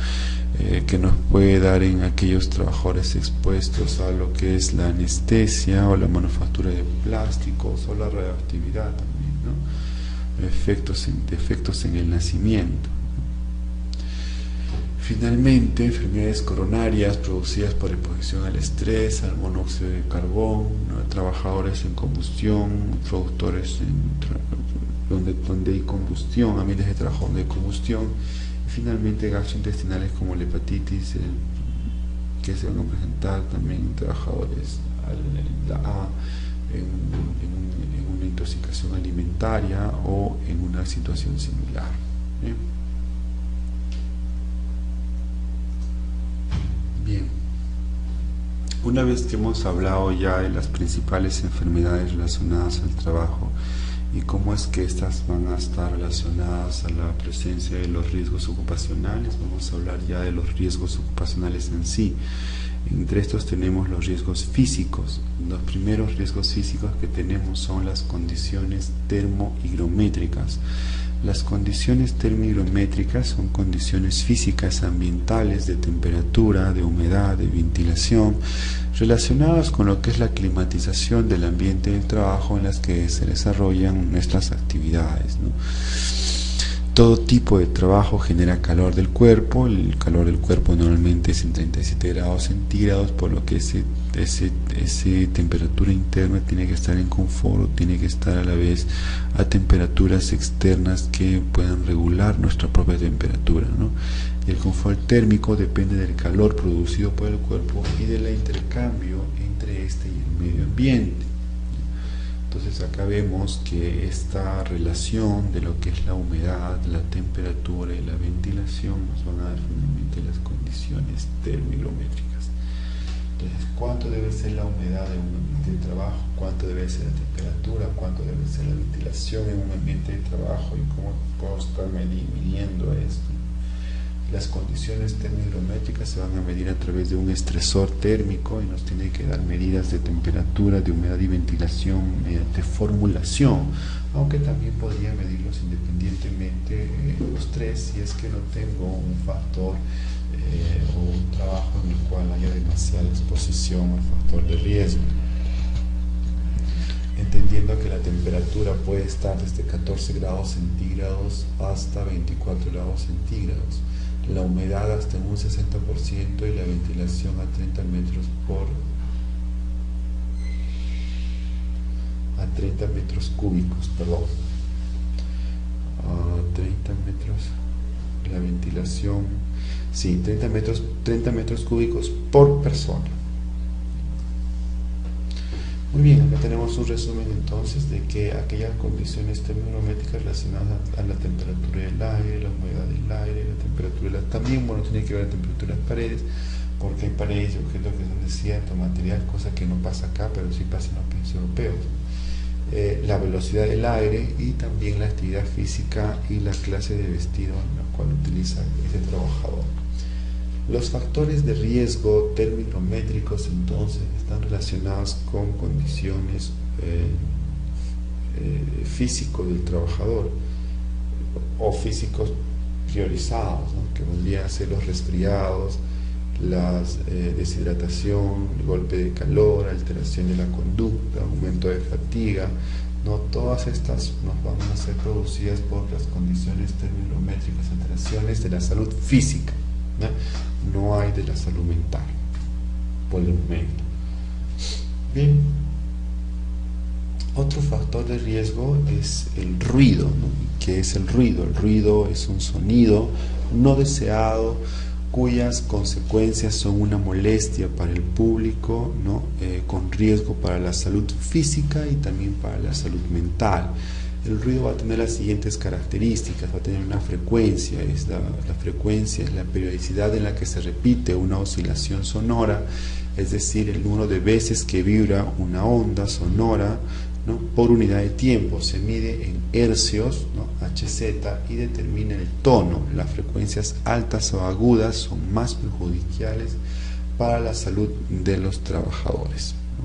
S1: que nos puede dar en aquellos trabajadores expuestos a lo que es la anestesia o la manufactura de plásticos o la radioactividad también, ¿no? Defectos en el nacimiento. Finalmente, enfermedades coronarias producidas por exposición al estrés, al monóxido de carbón, ¿no? Trabajadores en combustión, productores donde hay combustión, ambientes de trabajo donde hay combustión, y finalmente gastrointestinales como la hepatitis, que se van a presentar también en trabajadores en una intoxicación alimentaria o en una situación similar. Bien, una vez que hemos hablado ya de las principales enfermedades relacionadas al trabajo y cómo es que estas van a estar relacionadas a la presencia de los riesgos ocupacionales, vamos a hablar ya de los riesgos ocupacionales en sí. Entre estos tenemos los riesgos físicos. Los primeros riesgos físicos que tenemos son las condiciones termohigrométricas. Las condiciones termohigrométricas son condiciones físicas ambientales de temperatura, de humedad, de ventilación, relacionadas con lo que es la climatización del ambiente de trabajo en las que se desarrollan nuestras actividades, ¿no? Todo tipo de trabajo genera calor del cuerpo. El calor del cuerpo normalmente es en 37 grados centígrados, por lo que esa temperatura interna tiene que estar en confort, tiene que estar a la vez a temperaturas externas que puedan regular nuestra propia temperatura, ¿no? Y el confort térmico depende del calor producido por el cuerpo y del intercambio entre este y el medio ambiente. Entonces acá vemos que esta relación de lo que es la humedad, la temperatura y la ventilación nos van a dar finalmente las condiciones termohigrométricas. Entonces, ¿cuánto debe ser la humedad en un ambiente de trabajo? ¿Cuánto debe ser la temperatura? ¿Cuánto debe ser la ventilación en un ambiente de trabajo? ¿Y cómo puedo estar midiendo esto? Las condiciones termohigrométricas se van a medir a través de un estresor térmico y nos tiene que dar medidas de temperatura, de humedad y ventilación mediante formulación, aunque también podría medirlos independientemente los tres si es que no tengo un factor o un trabajo en el cual haya demasiada exposición al factor de riesgo. Entendiendo que la temperatura puede estar desde 14 grados centígrados hasta 24 grados centígrados, la humedad hasta en un 60% y la ventilación a 30 metros cúbicos, perdón. A 30 metros, la ventilación, sí, 30 metros cúbicos por persona. Muy bien, acá tenemos un resumen entonces de que aquellas condiciones termohigrométricas relacionadas a la temperatura del aire, la humedad del aire, la temperatura de también, bueno, tiene que ver la temperatura de las paredes, porque hay paredes y objetos que son de cierto material, cosa que no pasa acá, pero sí pasa en los países europeos. La velocidad del aire y también la actividad física y la clase de vestido en la cual utiliza ese trabajador. Los factores de riesgo termohigrométricos entonces están relacionados con condiciones físicos del trabajador o físicos priorizados, ¿no? Que vendrían a ser los resfriados, la deshidratación, el golpe de calor, alteración de la conducta, aumento de fatiga, No todas estas nos van a ser producidas por las condiciones terminométricas, alteraciones de la salud física, no hay de la salud mental, por el momento. Bien, otro factor de riesgo es el ruido, ¿no? ¿Qué es el ruido? El ruido es un sonido no deseado cuyas consecuencias son una molestia para el público, ¿no? Con riesgo para la salud física y también para la salud mental. El ruido va a tener las siguientes características: va a tener una frecuencia, la frecuencia es la periodicidad en la que se repite una oscilación sonora, es decir, el número de veces que vibra una onda sonora, ¿no? Por unidad de tiempo. Se mide en hercios, ¿no? Hz, y determina el tono. Las frecuencias altas o agudas son más perjudiciales para la salud de los trabajadores, ¿no?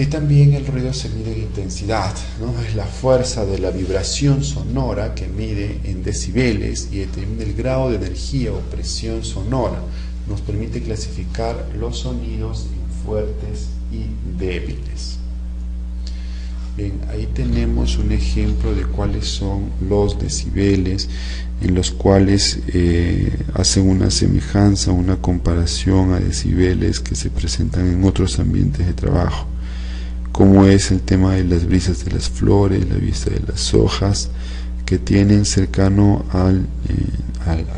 S1: Y también el ruido se mide en intensidad, ¿no? Es la fuerza de la vibración sonora que mide en decibeles y determina el grado de energía o presión sonora. Nos permite clasificar los sonidos en fuertes y débiles. Bien, ahí tenemos un ejemplo de cuáles son los decibeles, en los cuales hacen una semejanza, una comparación a decibeles que se presentan en otros ambientes de trabajo, como es el tema de las brisas de las flores, la vista de las hojas, que tienen cercano a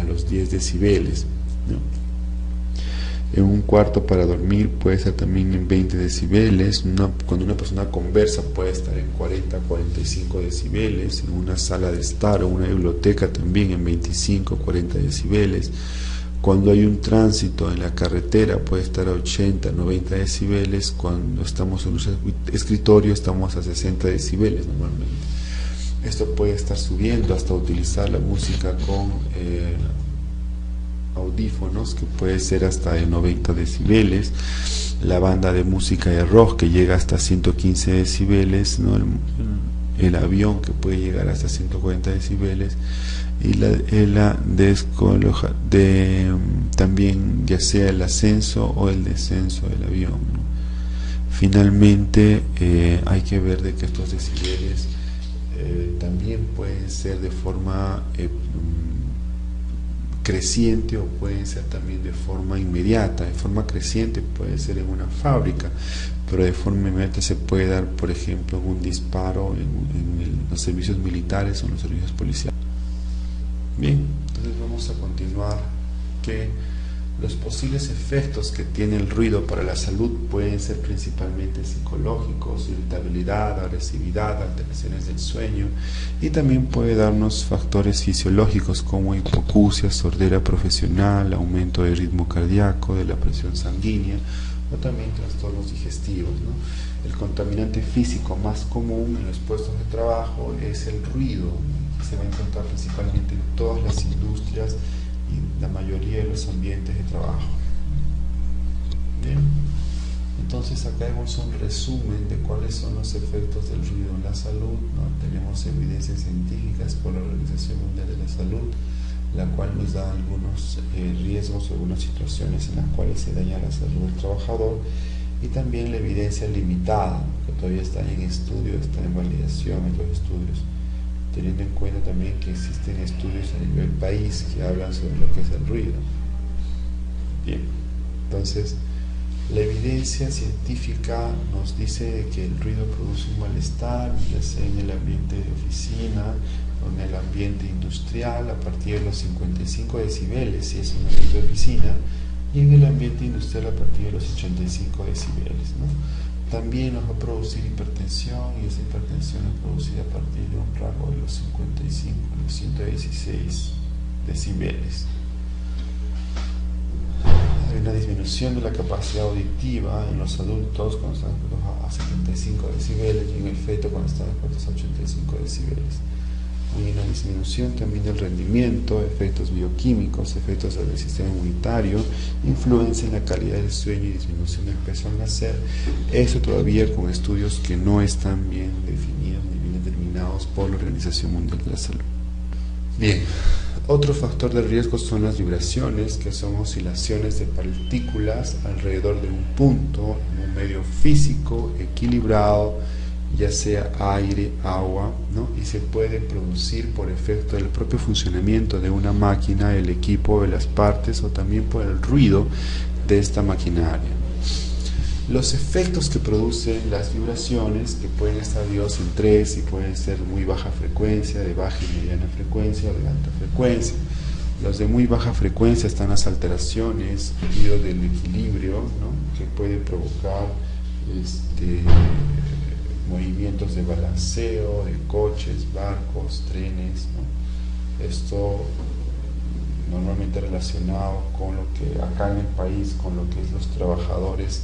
S1: los 10 decibeles, ¿no? En un cuarto para dormir puede estar también en 20 decibeles, cuando una persona conversa puede estar en 40, 45 decibeles, en una sala de estar o una biblioteca también en 25, 40 decibeles, cuando hay un tránsito en la carretera puede estar a 80, 90 decibeles, cuando estamos en un escritorio estamos a 60 decibeles normalmente. Esto puede estar subiendo hasta utilizar la música con audífonos, que puede ser hasta de 90 decibeles, la banda de música de rock que llega hasta 115 decibeles, ¿no? El avión que puede llegar hasta 140 decibeles, y también ya sea el ascenso o el descenso del avión, ¿no? Finalmente hay que ver de que estos decibeles también pueden ser de forma creciente o pueden ser también de forma inmediata. De forma creciente puede ser en una fábrica, pero de forma inmediata se puede dar, por ejemplo, en un disparo en los servicios militares o en los servicios policiales. Bien, entonces vamos a continuar. Que los posibles efectos que tiene el ruido para la salud pueden ser principalmente psicológicos: irritabilidad, agresividad, alteraciones del sueño, y también puede darnos factores fisiológicos como hipoacusia, sordera profesional, aumento del ritmo cardíaco, de la presión sanguínea, o también trastornos digestivos, ¿no? El contaminante físico más común en los puestos de trabajo es el ruido, que se va a encontrar principalmente en todas las industrias y la mayoría de los ambientes de trabajo. Bien, entonces acá vemos un resumen de cuáles son los efectos del ruido en la salud, ¿no? Tenemos evidencias científicas por la Organización Mundial de la Salud, la cual nos da algunos riesgos o algunas situaciones en las cuales se daña la salud del trabajador, y también la evidencia limitada, que todavía está en estudio, está en validación en los estudios, teniendo en cuenta también que existen estudios a nivel país que hablan sobre lo que es el ruido. Bien, entonces la evidencia científica nos dice que el ruido produce un malestar, ya sea en el ambiente de oficina o en el ambiente industrial, a partir de los 55 decibeles si es un ambiente de oficina, y en el ambiente industrial a partir de los 85 decibeles, ¿no? También nos va a producir hipertensión, y esa hipertensión es producida a partir de un rango de los 55 a los 116 decibeles. Hay una disminución de la capacidad auditiva en los adultos cuando están expuestos a 75 decibeles, y en el feto cuando están expuestos a 85 decibeles. Hay una disminución también del rendimiento, efectos bioquímicos, efectos del sistema inmunitario, influencia en la calidad del sueño y disminución del peso al nacer. Eso todavía con estudios que no están bien definidos ni bien determinados por la Organización Mundial de la Salud. Bien, otro factor de riesgo son las vibraciones, que son oscilaciones de partículas alrededor de un punto en un medio físico equilibrado ya sea aire, agua, ¿no? Y se puede producir por efecto del propio funcionamiento de una máquina, el equipo, de las partes, o también por el ruido de esta maquinaria. Los efectos que producen las vibraciones, que pueden estar divididos en tres y pueden ser muy baja frecuencia, de baja y mediana frecuencia o de alta frecuencia. Los de muy baja frecuencia están las alteraciones del equilibrio, ¿no? Que pueden provocar movimientos de balanceo de coches, barcos, trenes, ¿no? Esto normalmente relacionado con lo que acá en el país, con lo que es los trabajadores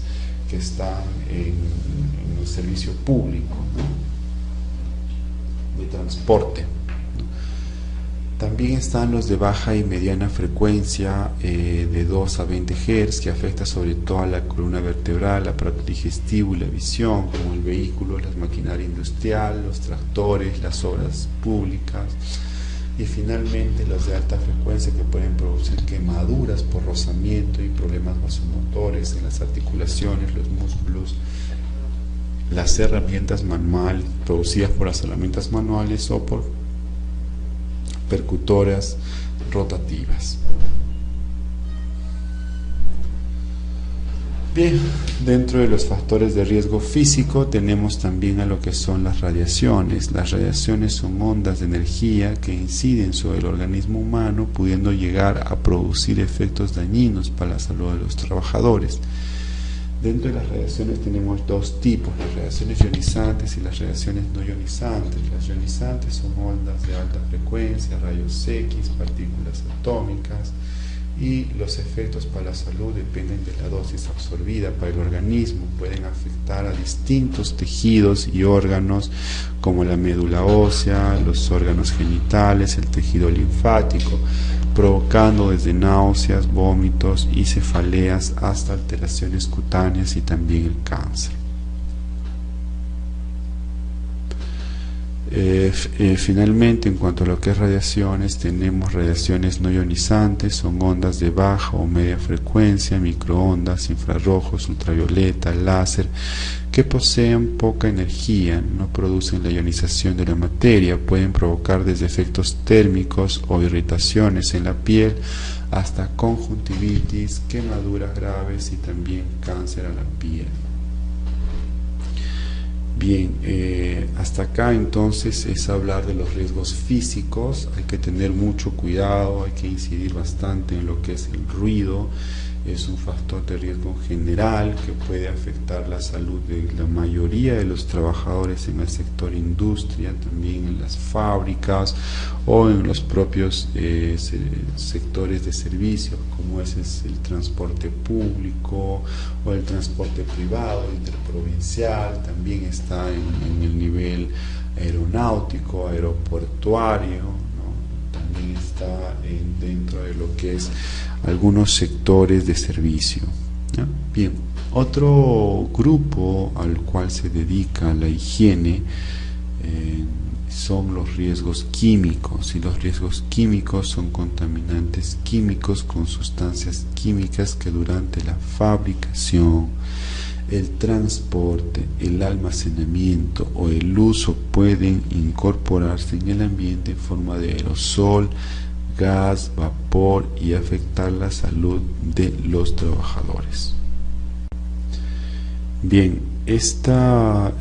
S1: que están en el servicio público, ¿no? De transporte, ¿no? También están los de baja y mediana frecuencia, de 2 a 20 Hz, que afecta sobre todo a la columna vertebral, el aparato digestivo y la visión, como el vehículo, la maquinaria industrial, los tractores, las obras públicas. Y finalmente los de alta frecuencia, que pueden producir quemaduras por rozamiento y problemas vasomotores en las articulaciones, los músculos, las herramientas manuales, producidas por las herramientas manuales o por percutoras rotativas. Bien, dentro de los factores de riesgo físico tenemos también a lo que son las radiaciones. Las radiaciones son ondas de energía que inciden sobre el organismo humano, pudiendo llegar a producir efectos dañinos para la salud de los trabajadores. Dentro de las radiaciones tenemos dos tipos, las radiaciones ionizantes y las radiaciones no ionizantes. Las ionizantes son ondas de alta frecuencia, rayos X, partículas atómicas, y los efectos para la salud dependen de la dosis absorbida para el organismo. Pueden afectar a distintos tejidos y órganos como la médula ósea, los órganos genitales, el tejido linfático, provocando desde náuseas, vómitos y cefaleas hasta alteraciones cutáneas y también el cáncer. Finalmente, en cuanto a lo que es radiaciones, tenemos radiaciones no ionizantes, son ondas de baja o media frecuencia, microondas, infrarrojos, ultravioleta, láser, que poseen poca energía, no producen la ionización de la materia, pueden provocar desde efectos térmicos o irritaciones en la piel hasta conjuntivitis, quemaduras graves y también cáncer a la piel. Bien, hasta acá entonces es hablar de los riesgos físicos. Hay que tener mucho cuidado, hay que incidir bastante en lo que es el ruido. Es un factor de riesgo general que puede afectar la salud de la mayoría de los trabajadores en el sector industria, también en las fábricas o en los propios sectores de servicios, como es el transporte público o el transporte privado, interprovincial. También está en el nivel aeronáutico, aeroportuario, ¿no? También está dentro de lo que es algunos sectores de servicio, ¿no? Bien, otro grupo al cual se dedica la higiene son los riesgos químicos, y los riesgos químicos son contaminantes químicos con sustancias químicas que durante la fabricación, el transporte, el almacenamiento o el uso pueden incorporarse en el ambiente en forma de aerosol, gas, vapor y afectar la salud de los trabajadores. Bien, esta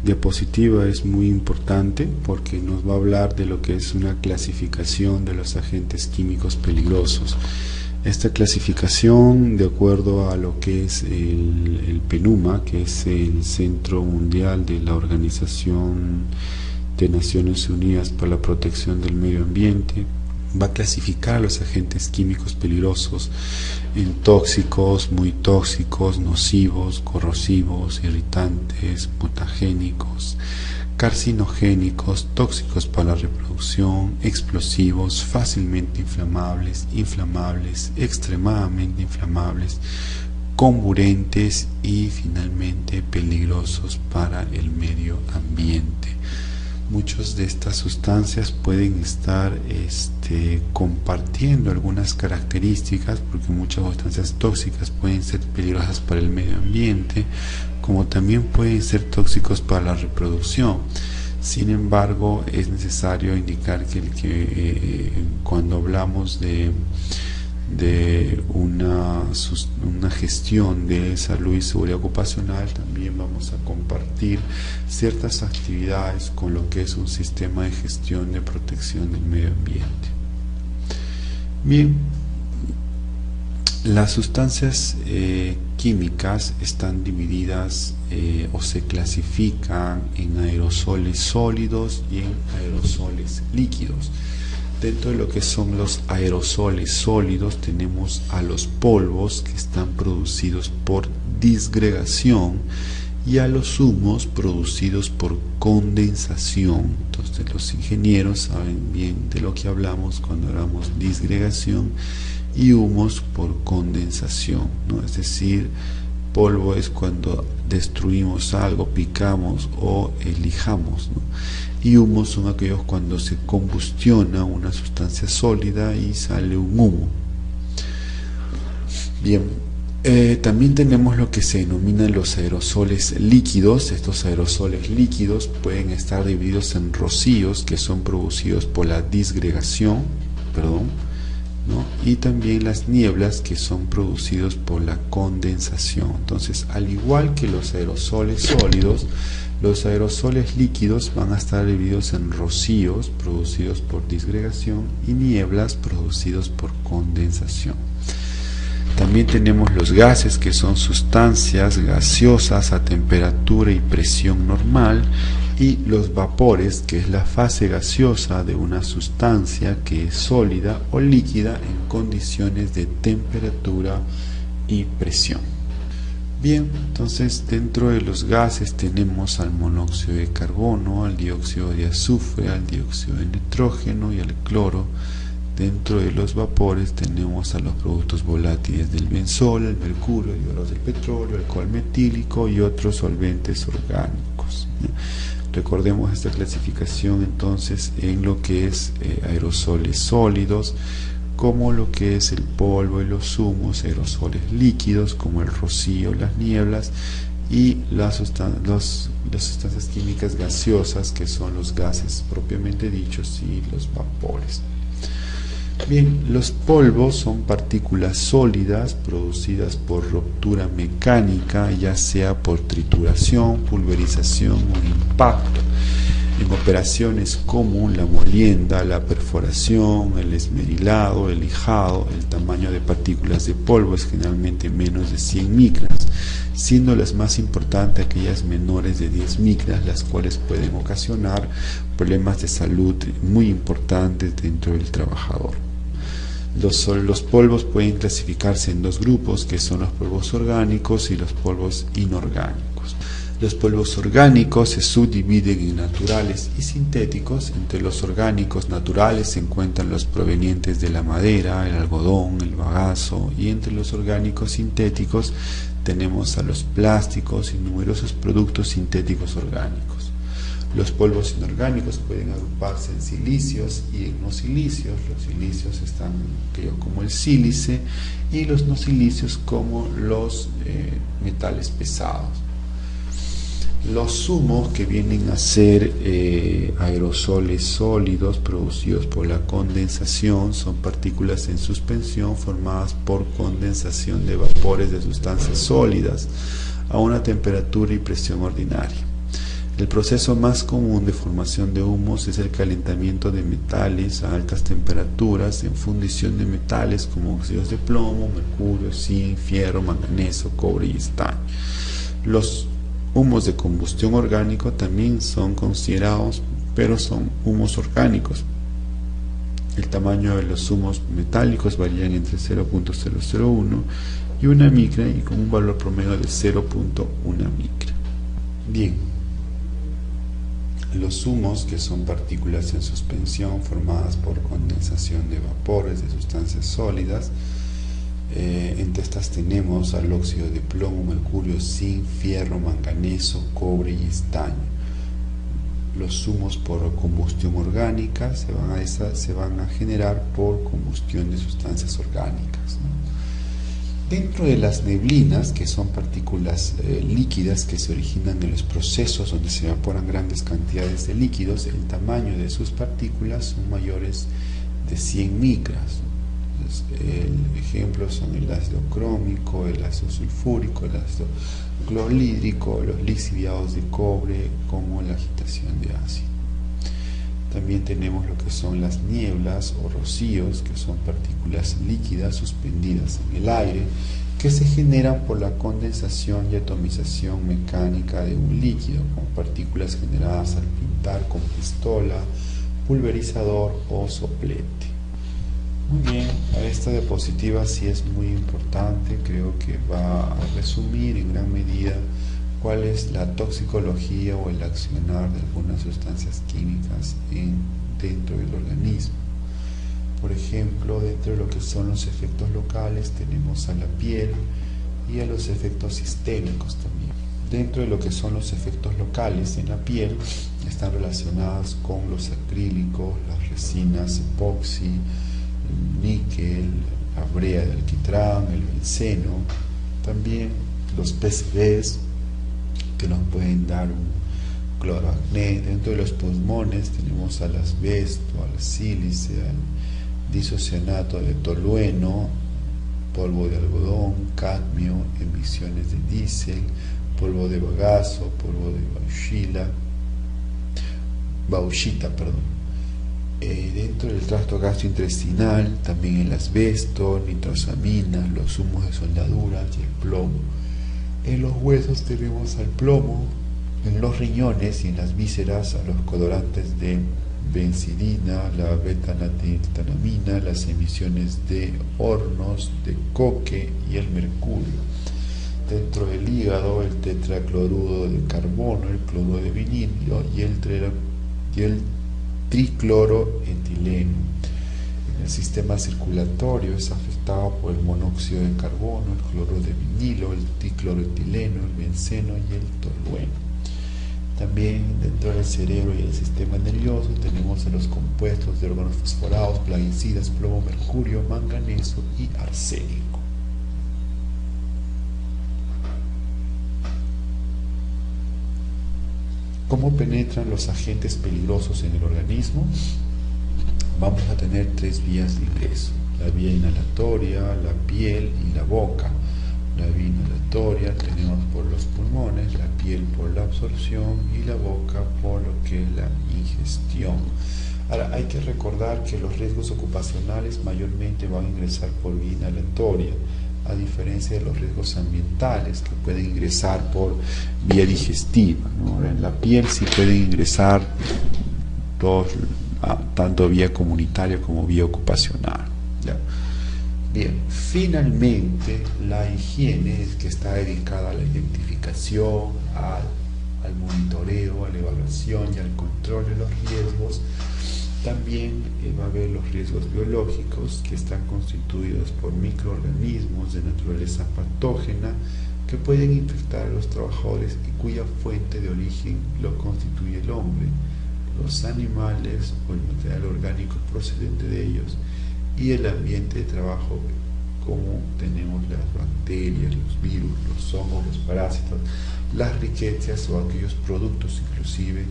S1: diapositiva es muy importante porque nos va a hablar de lo que es una clasificación de los agentes químicos peligrosos. Esta clasificación, de acuerdo a lo que es el PNUMA, que es el Centro Mundial de la Organización de Naciones Unidas para la Protección del Medio Ambiente, va a clasificar a los agentes químicos peligrosos en tóxicos, muy tóxicos, nocivos, corrosivos, irritantes, mutagénicos, carcinogénicos, tóxicos para la reproducción, explosivos, fácilmente inflamables, inflamables, extremadamente inflamables, comburentes y finalmente peligrosos para el medio ambiente. Muchas de estas sustancias pueden estar compartiendo algunas características, porque muchas sustancias tóxicas pueden ser peligrosas para el medio ambiente, como también pueden ser tóxicos para la reproducción. Sin embargo, es necesario indicar que cuando hablamos de una gestión de salud y seguridad ocupacional, también vamos a compartir ciertas actividades con lo que es un sistema de gestión de protección del medio ambiente. Bien, las sustancias químicas están divididas o se clasifican en aerosoles sólidos y en aerosoles líquidos. Dentro de lo que son los aerosoles sólidos tenemos a los polvos, que están producidos por disgregación, y a los humos producidos por condensación. Entonces los ingenieros saben bien de lo que hablamos cuando hablamos de disgregación y humos por condensación, ¿no? Es decir, polvo es cuando destruimos algo, picamos o lijamos, ¿no? Y humos son aquellos cuando se combustiona una sustancia sólida y sale un humo. Bien, también tenemos lo que se denominan los aerosoles líquidos. Estos aerosoles líquidos pueden estar divididos en rocíos, que son producidos por la disgregación, ¿no? Y también las nieblas, que son producidos por la condensación. Entonces, al igual que los aerosoles sólidos, los aerosoles líquidos van a estar divididos en rocíos producidos por disgregación y nieblas producidos por condensación. También tenemos los gases, que son sustancias gaseosas a temperatura y presión normal, y los vapores, que es la fase gaseosa de una sustancia que es sólida o líquida en condiciones de temperatura y presión. Bien, entonces dentro de los gases tenemos al monóxido de carbono, al dióxido de azufre, al dióxido de nitrógeno y al cloro. Dentro de los vapores tenemos a los productos volátiles del benzol, el mercurio, hidrógeno del petróleo, alcohol metílico y otros solventes orgánicos. Recordemos esta clasificación entonces en lo que es aerosoles sólidos, como lo que es el polvo y los humos, aerosoles líquidos como el rocío, las nieblas, y las sustancias químicas gaseosas, que son los gases propiamente dichos, y los vapores. Bien, los polvos son partículas sólidas producidas por ruptura mecánica, ya sea por trituración, pulverización o impacto, en operaciones como la molienda, la perforación, el esmerilado, el lijado. El tamaño de partículas de polvo es generalmente menos de 100 micras, siendo las más importantes aquellas menores de 10 micras, las cuales pueden ocasionar problemas de salud muy importantes dentro del trabajador. Los polvos pueden clasificarse en dos grupos, que son los polvos orgánicos y los polvos inorgánicos. Los polvos orgánicos se subdividen en naturales y sintéticos. Entre los orgánicos naturales se encuentran los provenientes de la madera, el algodón, el bagazo, y entre los orgánicos sintéticos tenemos a los plásticos y numerosos productos sintéticos orgánicos. Los polvos inorgánicos pueden agruparse en silicios y en no silicios. Los silicios están como el sílice, y los no silicios como los metales pesados. Los humos, que vienen a ser aerosoles sólidos producidos por la condensación, son partículas en suspensión formadas por condensación de vapores de sustancias sólidas a una temperatura y presión ordinaria. El proceso más común de formación de humos es el calentamiento de metales a altas temperaturas en fundición de metales como óxidos de plomo, mercurio, zinc, fierro, manganeso, cobre y estaño. Los humos de combustión orgánico también son considerados, pero son humos orgánicos. El tamaño de los humos metálicos varían entre 0.001 y 1 micra, y con un valor promedio de 0.1 micra. Bien. Los humos, que son partículas en suspensión formadas por condensación de vapores de sustancias sólidas, entre estas tenemos al óxido de plomo, mercurio, zinc, fierro, manganeso, cobre y estaño. Los humos por combustión orgánica se van a generar por combustión de sustancias orgánicas, ¿no? Dentro de las neblinas, que son partículas líquidas que se originan en los procesos donde se evaporan grandes cantidades de líquidos, el tamaño de sus partículas son mayores de 100 micras. Entonces, el ejemplo son el ácido crómico, el ácido sulfúrico, el ácido clorhídrico, los lixiviados de cobre, como la agitación de ácido. También tenemos lo que son las nieblas o rocíos, que son partículas líquidas suspendidas en el aire, que se generan por la condensación y atomización mecánica de un líquido, como partículas generadas al pintar con pistola, pulverizador o soplete. Muy bien, esta diapositiva sí es muy importante, creo que va a resumir en gran medida cuál es la toxicología o el accionar de algunas sustancias químicas dentro del organismo. Por ejemplo, dentro de lo que son los efectos locales tenemos a la piel y a los efectos sistémicos también. Dentro de lo que son los efectos locales en la piel están relacionados con los acrílicos, las resinas epoxi, el níquel, la brea de alquitrán, el benceno, también los PCBs, que nos pueden dar un cloroacné. Dentro de los pulmones tenemos al asbesto, al sílice, al disocianato de tolueno, polvo de algodón, cadmio, emisiones de diésel, polvo de bagazo, polvo de bauxita. Dentro del tracto gastrointestinal también el asbesto, nitrosamina, los humos de soldaduras y el plomo. En los huesos tenemos al plomo, en los riñones y en las vísceras a los colorantes de benzidina, la beta-natrilantamina, las emisiones de hornos, de coque y el mercurio. Dentro del hígado el tetracloruro de carbono, el cloruro de vinilo y el tricloroetileno. En el sistema circulatorio es afectado por el monóxido de carbono, el cloruro de vinilo, el tricloroetileno, el benceno y el tolueno. También dentro del cerebro y el sistema nervioso tenemos a los compuestos de órganos fosforados, plaguicidas, plomo, mercurio, manganeso y arsénico. ¿Cómo penetran los agentes peligrosos en el organismo? Vamos a tener tres vías de ingreso: la vía inhalatoria, la piel y la boca. La vía inhalatoria tenemos por los pulmones, la piel por la absorción y la boca por lo que es la ingestión. Ahora, hay que recordar que los riesgos ocupacionales mayormente van a ingresar por vía inhalatoria, a diferencia de los riesgos ambientales que pueden ingresar por vía digestiva, ¿no? En la piel sí pueden ingresar tanto vía comunitaria como vía ocupacional, ¿ya? Bien, finalmente la higiene, que está dedicada a la identificación, al monitoreo, a la evaluación y al control de los riesgos. También va a haber los riesgos biológicos, que están constituidos por microorganismos de naturaleza patógena que pueden infectar a los trabajadores y cuya fuente de origen lo constituye el hombre, los animales o el material orgánico procedente de ellos, y el ambiente de trabajo, como tenemos las bacterias, los virus, los hongos, los parásitos, las riquezas o aquellos productos inclusive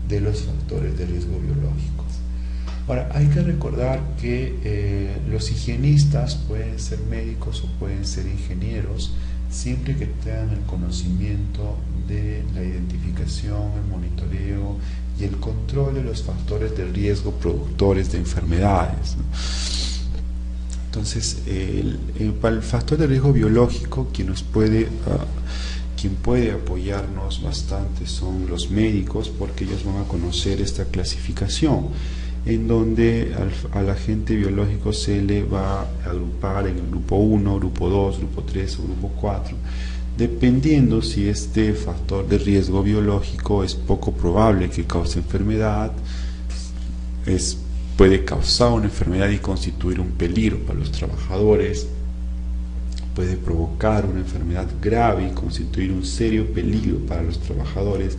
S1: de los factores de riesgo biológicos. Ahora, hay que recordar que los higienistas pueden ser médicos o pueden ser ingenieros, siempre que tengan el conocimiento de la identificación, el monitoreo y el control de los factores de riesgo productores de enfermedades, ¿no? Entonces, para el factor de riesgo biológico, quien puede apoyarnos bastante son los médicos, porque ellos van a conocer esta clasificación, en donde al agente biológico se le va a agrupar en el grupo 1, grupo 2, grupo 3 o grupo 4, dependiendo si este factor de riesgo biológico es poco probable que cause enfermedad, puede causar una enfermedad y constituir un peligro para los trabajadores, puede provocar una enfermedad grave y constituir un serio peligro para los trabajadores,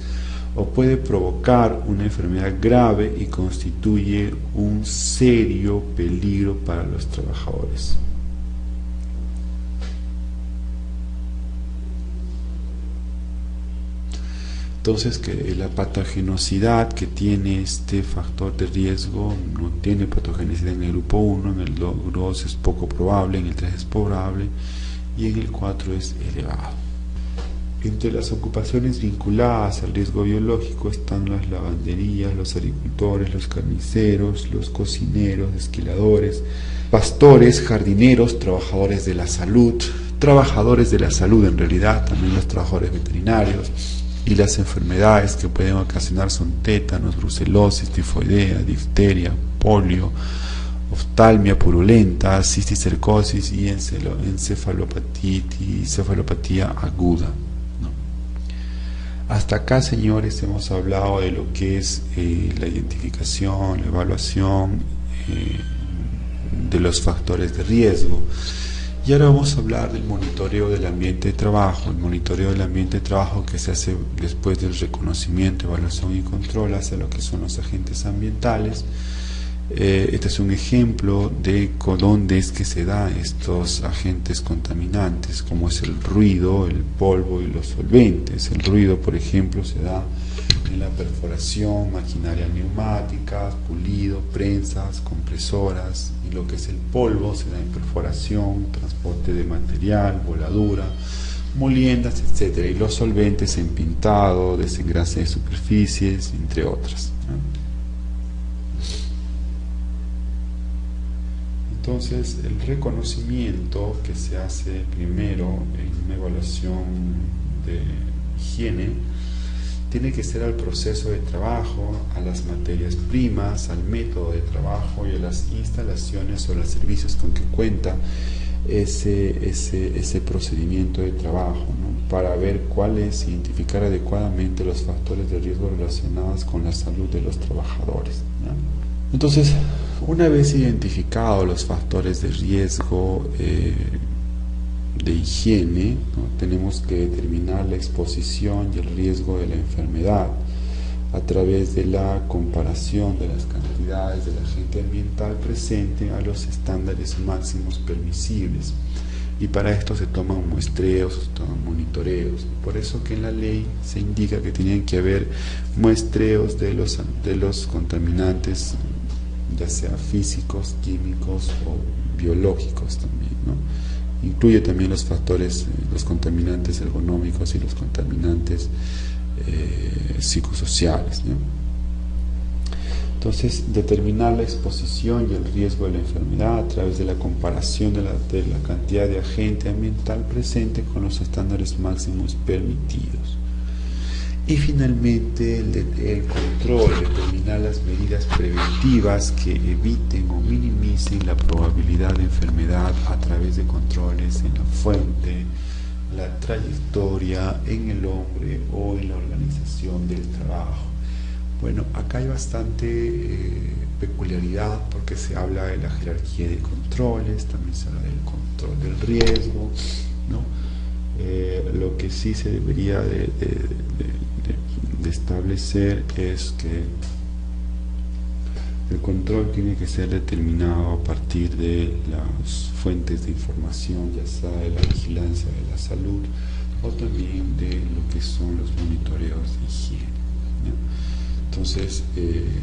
S1: o puede provocar una enfermedad grave y constituye un serio peligro para los trabajadores. Entonces, que la patogenosidad que tiene este factor de riesgo no tiene patogenicidad en el grupo 1, en el 2 es poco probable, en el 3 es probable y en el 4 es elevado. Entre las ocupaciones vinculadas al riesgo biológico están las lavanderías, los agricultores, los carniceros, los cocineros, esquiladores, pastores, jardineros, trabajadores de la salud en realidad, también los trabajadores veterinarios, y las enfermedades que pueden ocasionar son tétanos, brucelosis, tifoidea, difteria, polio, oftalmia purulenta, cisticercosis y encefalopatía aguda. Hasta acá, señores, hemos hablado de lo que es la identificación, la evaluación de los factores de riesgo. Y ahora vamos a hablar del monitoreo del ambiente de trabajo. El monitoreo del ambiente de trabajo que se hace después del reconocimiento, evaluación y control hacia lo que son los agentes ambientales. Este es un ejemplo de dónde es que se dan estos agentes contaminantes, como es el ruido, el polvo y los solventes. El ruido, por ejemplo, se da en la perforación, maquinaria neumática, pulido, prensas, compresoras, y lo que es el polvo se da en perforación, transporte de material, voladura, moliendas, etc. Y los solventes en pintado, desengrase de superficies, entre otras, ¿no? Entonces, el reconocimiento que se hace primero en una evaluación de higiene tiene que ser al proceso de trabajo, a las materias primas, al método de trabajo y a las instalaciones o los servicios con que cuenta ese procedimiento de trabajo, ¿no? Para ver cuáles, identificar adecuadamente los factores de riesgo relacionados con la salud de los trabajadores, ¿no? Entonces, una vez identificados los factores de riesgo de higiene, ¿no? Tenemos que determinar la exposición y el riesgo de la enfermedad a través de la comparación de las cantidades del agente ambiental presente a los estándares máximos permisibles. Y para esto se toman muestreos, se toman monitoreos. Por eso que en la ley se indica que tienen que haber muestreos de los contaminantes, ya sea físicos, químicos o biológicos también, ¿no? Incluye también los factores, los contaminantes ergonómicos y los contaminantes psicosociales, ¿no? Entonces, determinar la exposición y el riesgo de la enfermedad a través de la comparación de la cantidad de agente ambiental presente con los estándares máximos permitidos. Y finalmente, el control, determinar las medidas preventivas que eviten o minimicen la probabilidad de enfermedad a través de controles en la fuente, la trayectoria, en el hombre o en la organización del trabajo. Bueno, acá hay bastante peculiaridad porque se habla de la jerarquía de controles, también se habla del control del riesgo, ¿no? Lo que sí se debería de establecer es que el control tiene que ser determinado a partir de las fuentes de información, ya sea de la vigilancia de la salud o también de lo que son los monitoreos de higiene, ¿no? Entonces,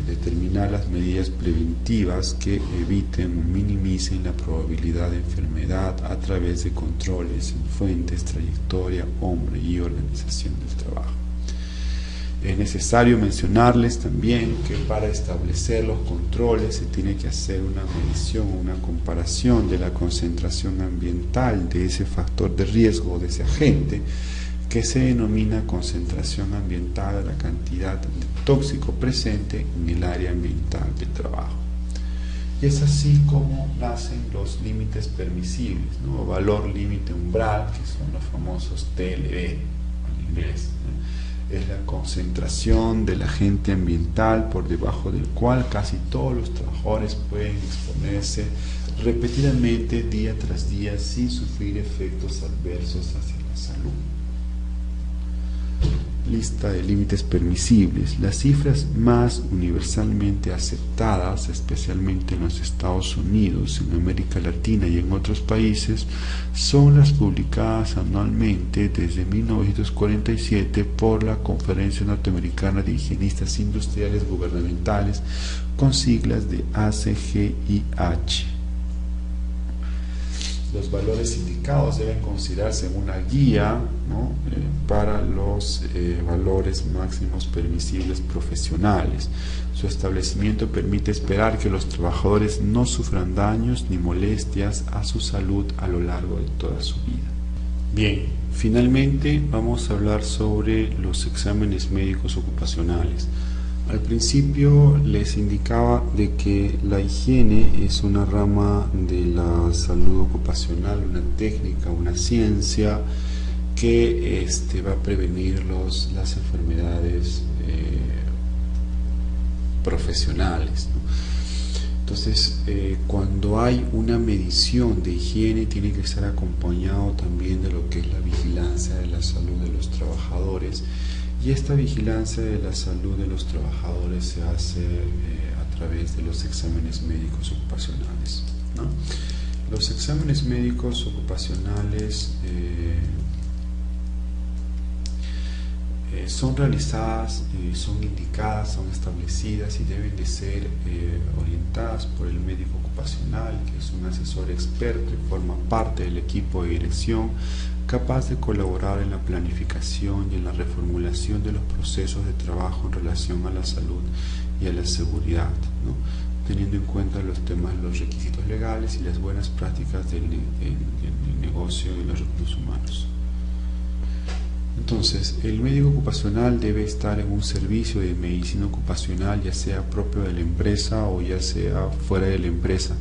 S1: determinar las medidas preventivas que eviten o minimicen la probabilidad de enfermedad a través de controles en fuentes, trayectoria, hombre y organización del trabajo. Es necesario mencionarles también que para establecer los controles se tiene que hacer una medición o una comparación de la concentración ambiental de ese factor de riesgo de ese agente, que se denomina concentración ambiental de la cantidad de tóxico presente en el área ambiental del trabajo. Y es así como nacen los límites permisibles, ¿no? Valor límite umbral, que son los famosos TLB en inglés, ¿no? Es la concentración del agente ambiental por debajo del cual casi todos los trabajadores pueden exponerse repetidamente día tras día sin sufrir efectos adversos hacia la salud. lista de límites permisibles. Las cifras más universalmente aceptadas, especialmente en los Estados Unidos, en América Latina y en otros países, son las publicadas anualmente desde 1947 por la Conferencia Norteamericana de Higienistas Industriales Gubernamentales, con siglas de ACGIH. Los valores indicados deben considerarse en una guía, ¿no?, para los valores máximos permisibles profesionales. Su establecimiento permite esperar que los trabajadores no sufran daños ni molestias a su salud a lo largo de toda su vida. Bien, finalmente vamos a hablar sobre los exámenes médicos ocupacionales. Al principio les indicaba de que la higiene es una rama de la salud ocupacional, una técnica, una ciencia que va a prevenir las enfermedades profesionales, ¿no? Entonces, cuando hay una medición de higiene, tiene que estar acompañado también de lo que es la vigilancia de la salud de los trabajadores. Y esta vigilancia de la salud de los trabajadores se hace a través de los exámenes médicos ocupacionales, ¿no? Los exámenes médicos ocupacionales son realizadas, son indicadas, son establecidas y deben de ser orientadas por el médico ocupacional, que es un asesor experto y forma parte del equipo de dirección, capaz de colaborar en la planificación y en la reformulación de los procesos de trabajo en relación a la salud y a la seguridad, ¿no?, teniendo en cuenta los temas, los requisitos legales y las buenas prácticas del negocio y los recursos humanos. Entonces, el médico ocupacional debe estar en un servicio de medicina ocupacional, ya sea propio de la empresa o ya sea fuera de la empresa.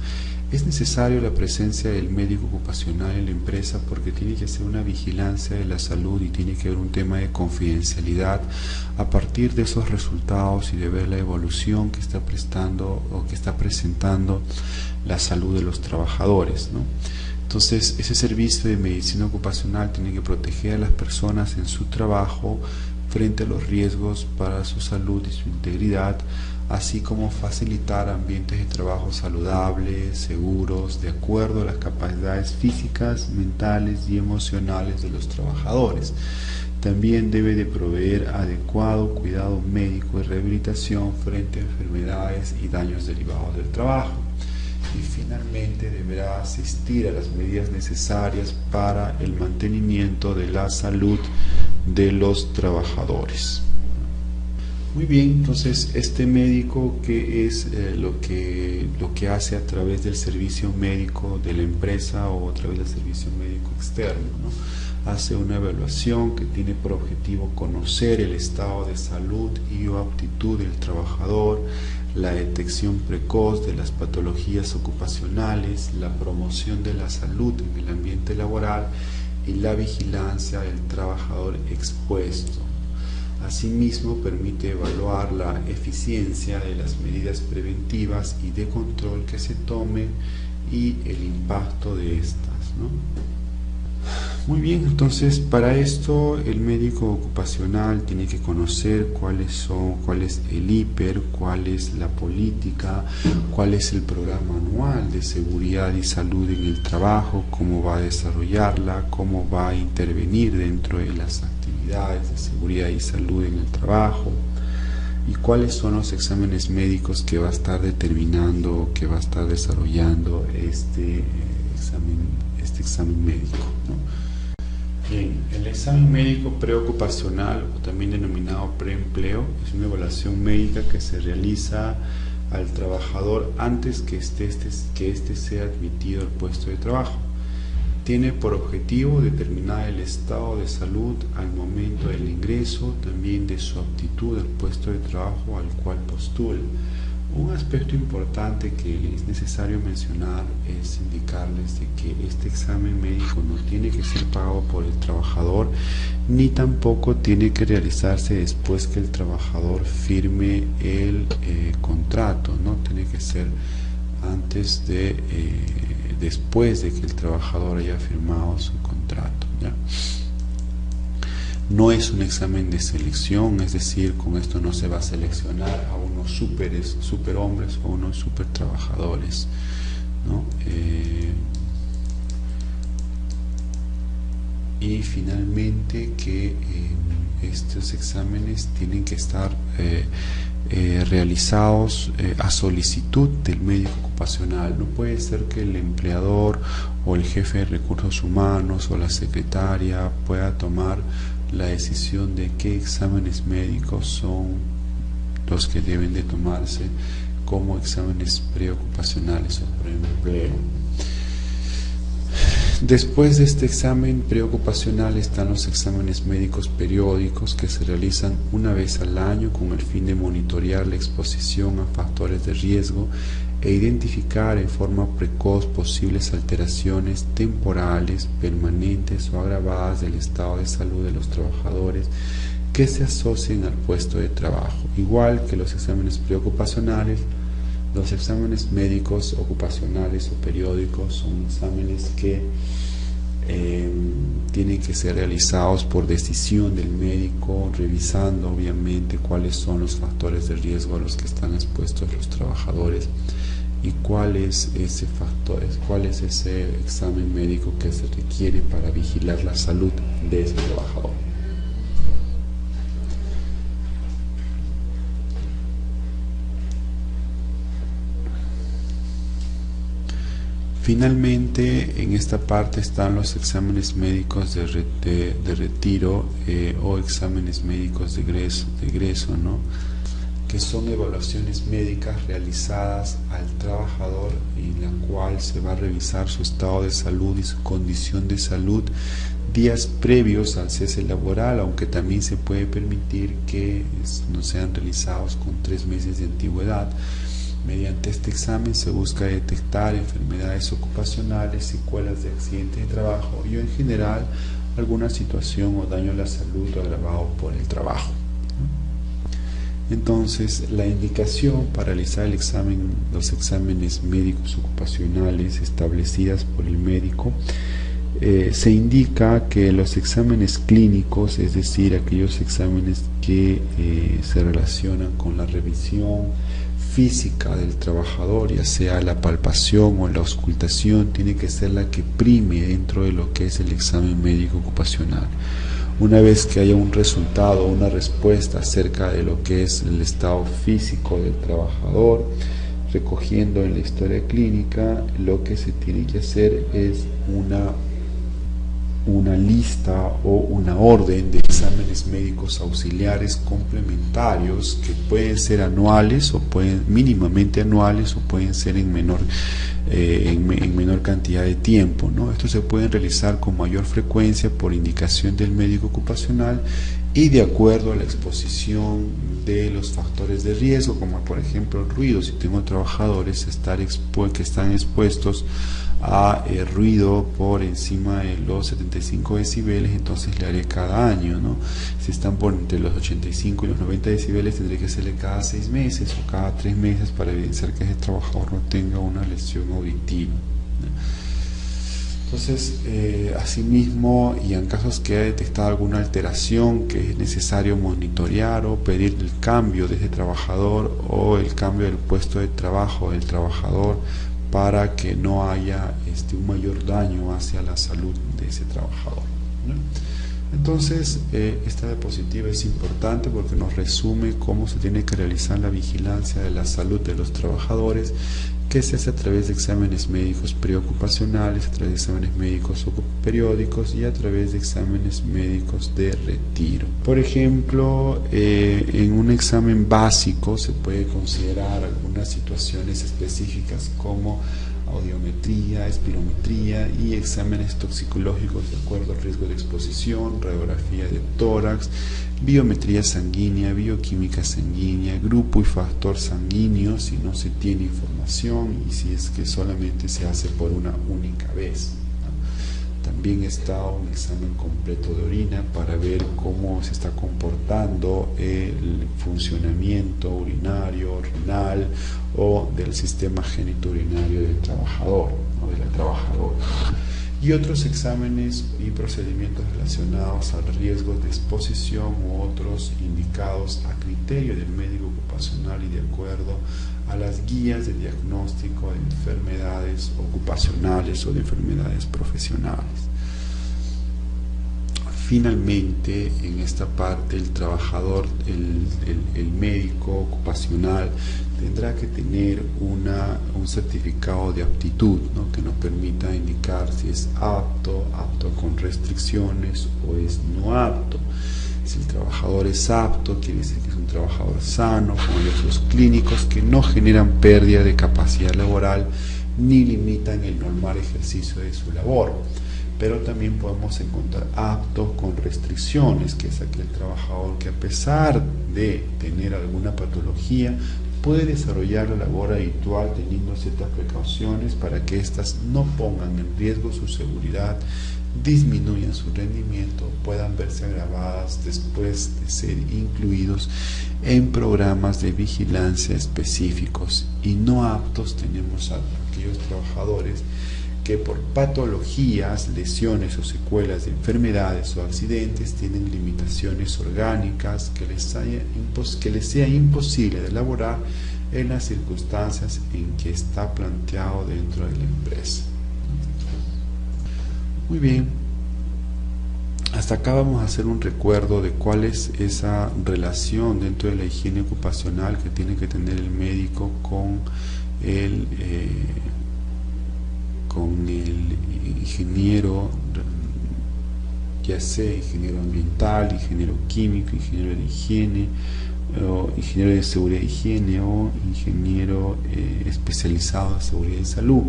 S1: Es necesario la presencia del médico ocupacional en la empresa porque tiene que hacer una vigilancia de la salud y tiene que haber un tema de confidencialidad a partir de esos resultados y de ver la evolución que está prestando o que está presentando la salud de los trabajadores, ¿no? Entonces, ese servicio de medicina ocupacional tiene que proteger a las personas en su trabajo frente a los riesgos para su salud y su integridad, así como facilitar ambientes de trabajo saludables, seguros, de acuerdo a las capacidades físicas, mentales y emocionales de los trabajadores. También debe de proveer adecuado cuidado médico y rehabilitación frente a enfermedades y daños derivados del trabajo. Y finalmente deberá asistir a las medidas necesarias para el mantenimiento de la salud de los trabajadores. Muy bien, entonces este médico, ¿qué es lo que hace a través del servicio médico de la empresa o a través del servicio médico externo, ¿no? Hace una evaluación que tiene por objetivo conocer el estado de salud y o aptitud del trabajador, la detección precoz de las patologías ocupacionales, la promoción de la salud en el ambiente laboral y la vigilancia del trabajador expuesto. Asimismo, permite evaluar la eficiencia de las medidas preventivas y de control que se tomen y el impacto de estas, ¿no? Muy bien, entonces para esto el médico ocupacional tiene que conocer cuál es el IPER, cuál es la política, cuál es el programa anual de seguridad y salud en el trabajo, cómo va a desarrollarla, cómo va a intervenir dentro de las actividades de seguridad y salud en el trabajo, y cuáles son los exámenes médicos que va a estar determinando, que va a estar desarrollando este examen médico, ¿no? Bien, el examen médico preocupacional, o también denominado preempleo, es una evaluación médica que se realiza al trabajador antes que éste sea admitido al puesto de trabajo. Tiene por objetivo determinar el estado de salud al momento del ingreso, también de su aptitud al puesto de trabajo al cual postula. Un aspecto importante que es necesario mencionar es indicarles de que este examen médico no tiene que ser pagado por el trabajador, ni tampoco tiene que realizarse después que el trabajador firme el contrato, no tiene que ser después de que el trabajador haya firmado su contrato, ¿ya? No es un examen de selección, es decir, con esto no se va a seleccionar a unos superhombres o a unos super trabajadores, ¿no? Y finalmente que estos exámenes tienen que estar realizados a solicitud del médico ocupacional. No puede ser que el empleador o el jefe de recursos humanos o la secretaria pueda tomar la decisión de qué exámenes médicos son los que deben de tomarse como exámenes preocupacionales o preempleo. Después de este examen preocupacional están los exámenes médicos periódicos que se realizan una vez al año con el fin de monitorear la exposición a factores de riesgo e identificar en forma precoz posibles alteraciones temporales, permanentes o agravadas del estado de salud de los trabajadores que se asocien al puesto de trabajo. Igual que los exámenes preocupacionales, los exámenes médicos ocupacionales o periódicos son exámenes que tienen que ser realizados por decisión del médico, revisando obviamente cuáles son los factores de riesgo a los que están expuestos los trabajadores y cuál es ese examen médico que se requiere para vigilar la salud de ese trabajador. Finalmente, en esta parte están los exámenes médicos de retiro o exámenes médicos de egreso, ¿no? Que son evaluaciones médicas realizadas al trabajador en la cual se va a revisar su estado de salud y su condición de salud días previos al cese laboral, aunque también se puede permitir que no sean realizados con 3 meses de antigüedad. Mediante este examen se busca detectar enfermedades ocupacionales, secuelas de accidentes de trabajo y en general alguna situación o daño a la salud agravado por el trabajo. Entonces, la indicación para realizar los exámenes médicos ocupacionales establecidas por el médico, se indica que los exámenes clínicos, es decir, aquellos exámenes que se relacionan con la revisión física del trabajador, ya sea la palpación o la auscultación, tiene que ser la que prime dentro de lo que es el examen médico ocupacional. Una vez que haya un resultado, una respuesta acerca de lo que es el estado físico del trabajador, recogiendo en la historia clínica, lo que se tiene que hacer es una lista o una orden de exámenes médicos auxiliares complementarios que pueden ser anuales o pueden mínimamente anuales o pueden ser en menor cantidad de tiempo, ¿no? Estos se pueden realizar con mayor frecuencia por indicación del médico ocupacional y de acuerdo a la exposición de los factores de riesgo, como por ejemplo el ruido. Si tengo trabajadores que están expuestos a ruido por encima de los 75 decibeles, entonces le haré cada año, ¿no? Si están por entre los 85 y los 90 decibeles, tendré que hacerle cada 6 meses o cada 3 meses para evidenciar que ese trabajador no tenga una lesión auditiva, ¿no? Entonces, asimismo, y en casos que haya detectado alguna alteración que es necesario monitorear o pedir el cambio de ese trabajador o el cambio del puesto de trabajo del trabajador para que no haya un mayor daño hacia la salud de ese trabajador, ¿no? Entonces, esta diapositiva es importante porque nos resume cómo se tiene que realizar la vigilancia de la salud de los trabajadores, que se hace a través de exámenes médicos preocupacionales, a través de exámenes médicos periódicos y a través de exámenes médicos de retiro. Por ejemplo, en un examen básico se puede considerar algunas situaciones específicas como audiometría, espirometría y exámenes toxicológicos de acuerdo al riesgo de exposición, radiografía de tórax, biometría sanguínea, bioquímica sanguínea, grupo y factor sanguíneo si no se tiene información y si es que solamente se hace por una única vez, ¿no? También está un examen completo de orina para ver cómo se está comportando el funcionamiento urinario, renal o del sistema genitourinario del trabajador o de la trabajadora. y otros exámenes y procedimientos relacionados al riesgo de exposición u otros indicados a criterio del médico ocupacional y de acuerdo a las guías de diagnóstico de enfermedades ocupacionales o de enfermedades profesionales. Finalmente, en esta parte, el trabajador, el médico ocupacional, tendrá que tener un certificado de aptitud, ¿no?, que nos permita indicar si es apto con restricciones o es no apto. Si el trabajador es apto, quiere decir que es un trabajador sano, con riesgos clínicos que no generan pérdida de capacidad laboral ni limitan el normal ejercicio de su labor. Pero también podemos encontrar apto con restricciones, que es aquel trabajador que, a pesar de tener alguna patología, puede desarrollar la labor habitual teniendo ciertas precauciones para que éstas no pongan en riesgo su seguridad, disminuyan su rendimiento, puedan verse agravadas después de ser incluidos en programas de vigilancia específicos. Y no aptos tenemos a aquellos trabajadores que por patologías, lesiones o secuelas de enfermedades o accidentes tienen limitaciones orgánicas que les sea imposible de elaborar en las circunstancias en que está planteado dentro de la empresa. Muy bien, hasta acá vamos a hacer un recuerdo de cuál es esa relación dentro de la higiene ocupacional que tiene que tener el médico con el ingeniero, ya sea ingeniero ambiental, ingeniero químico, ingeniero de higiene, o ingeniero de seguridad e higiene, o ingeniero especializado en seguridad y salud.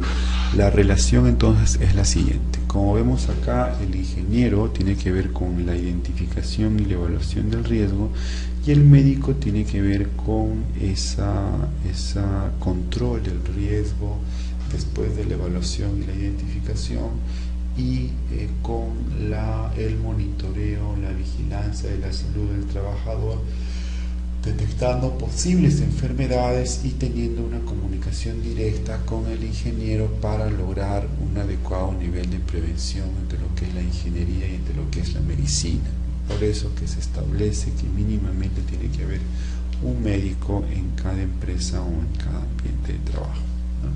S1: La relación entonces es la siguiente. Como vemos acá, el ingeniero tiene que ver con la identificación y la evaluación del riesgo, y el médico tiene que ver con esa control del riesgo después de la evaluación y la identificación, y con el monitoreo, la vigilancia de la salud del trabajador, detectando posibles enfermedades y teniendo una comunicación directa con el ingeniero para lograr un adecuado nivel de prevención entre lo que es la ingeniería y entre lo que es la medicina. Por eso que se establece que mínimamente tiene que haber un médico en cada empresa o en cada ambiente de trabajo, ¿no?,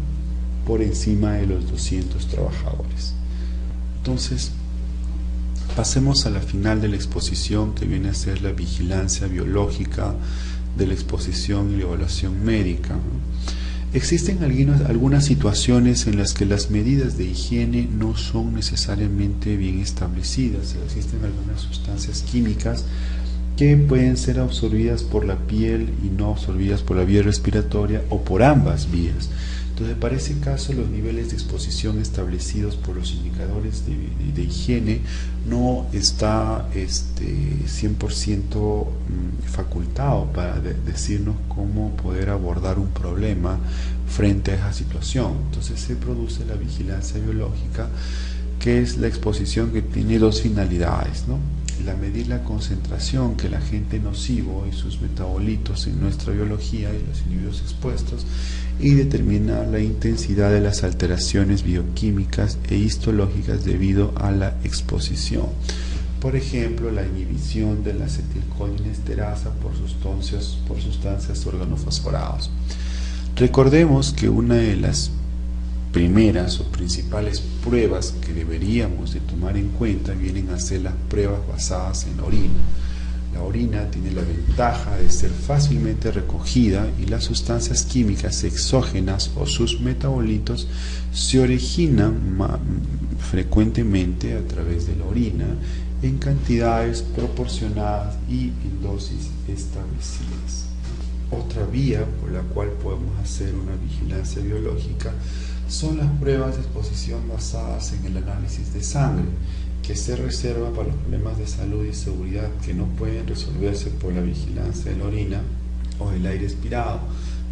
S1: por encima de los 200 trabajadores. Entonces, pasemos a la final de la exposición, que viene a ser la vigilancia biológica de la exposición y la evaluación médica, ¿no? Existen algunas situaciones en las que las medidas de higiene no son necesariamente bien establecidas. Existen algunas sustancias químicas que pueden ser absorbidas por la piel y no absorbidas por la vía respiratoria, o por ambas vías. Entonces, para ese caso, los niveles de exposición establecidos por los indicadores de higiene no está 100% facultado para decirnos cómo poder abordar un problema frente a esa situación. Entonces, se produce la vigilancia biológica, que es la exposición que tiene dos finalidades, ¿no? La medir la concentración que el agente nocivo y sus metabolitos en nuestra biología y los individuos expuestos, y determinar la intensidad de las alteraciones bioquímicas e histológicas debido a la exposición. Por ejemplo, la inhibición de la acetilcolinesterasa por sustancias organofosforados. Recordemos que una de las primeras o principales pruebas que deberíamos de tomar en cuenta vienen a ser las pruebas basadas en la orina. La orina tiene la ventaja de ser fácilmente recogida, y las sustancias químicas exógenas o sus metabolitos se originan frecuentemente a través de la orina en cantidades proporcionadas y en dosis establecidas. Otra vía por la cual podemos hacer una vigilancia biológica son las pruebas de exposición basadas en el análisis de sangre, que se reserva para los problemas de salud y seguridad que no pueden resolverse por la vigilancia de la orina o el aire expirado.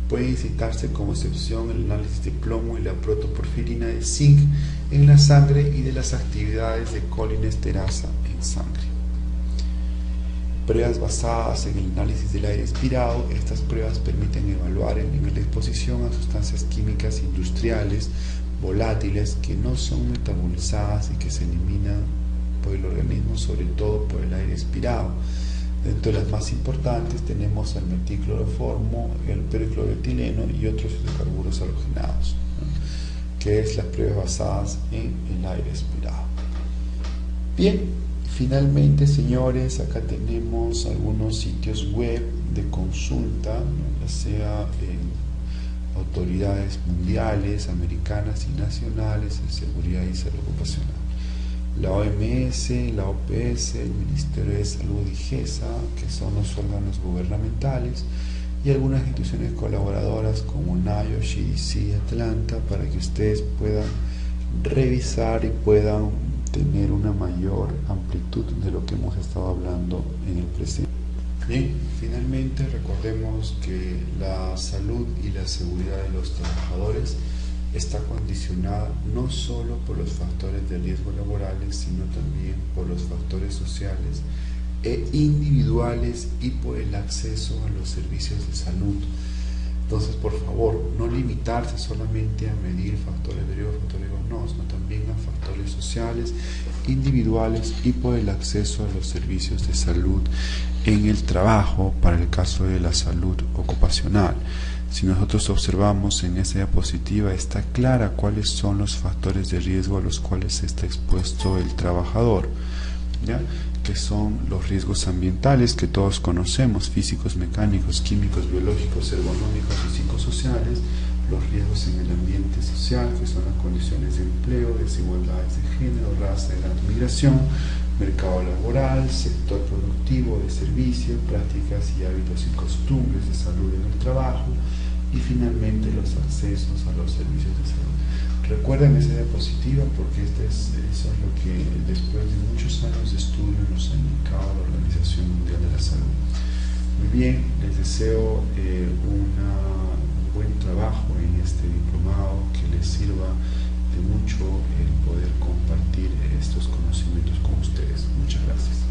S1: Puede citarse como excepción el análisis de plomo y la protoporfirina de zinc en la sangre y de las actividades de colinesterasa en sangre. Pruebas basadas en el análisis del aire expirado. Estas pruebas permiten evaluar el nivel de exposición a sustancias químicas industriales, volátiles que no son metabolizadas y que se eliminan por el organismo, sobre todo por el aire expirado. Dentro de las más importantes tenemos el metilcloroformo, el percloretileno y otros hidrocarburos halogenados, ¿no?, que es las pruebas basadas en el aire expirado. Bien, finalmente, señores, acá tenemos algunos sitios web de consulta, ¿no?, ya sea en autoridades mundiales, americanas y nacionales en seguridad y salud ocupacional. La OMS, la OPS, el Ministerio de Salud y GESA, que son los órganos gubernamentales, y algunas instituciones colaboradoras como NIO, CDC, Atlanta, para que ustedes puedan revisar y puedan tener una mayor amplitud de lo que hemos estado hablando en el presente. Bien, finalmente recordemos que la salud y la seguridad de los trabajadores está condicionada no solo por los factores de riesgo laborales, sino también por los factores sociales e individuales y por el acceso a los servicios de salud. Entonces, por favor, no limitarse solamente a medir factores de riesgo, no, sino también a factores sociales, individuales y por el acceso a los servicios de salud en el trabajo para el caso de la salud ocupacional. Si nosotros observamos en esa diapositiva, está clara cuáles son los factores de riesgo a los cuales está expuesto el trabajador, ¿ya?, que son los riesgos ambientales que todos conocemos, físicos, mecánicos, químicos, biológicos, ergonómicos y psicosociales, los riesgos en el ambiente social, que son las condiciones de empleo, desigualdades de género, raza, edad, migración, mercado laboral, sector productivo, de servicio, prácticas y hábitos y costumbres de salud en el trabajo, y finalmente los accesos a los servicios de salud. Recuerden esa diapositiva porque eso es lo que después de muchos años de estudio nos ha indicado la Organización Mundial de la Salud. Muy bien, les deseo un buen trabajo en este diplomado, que les sirva de mucho el poder compartir estos conocimientos con ustedes. Muchas gracias.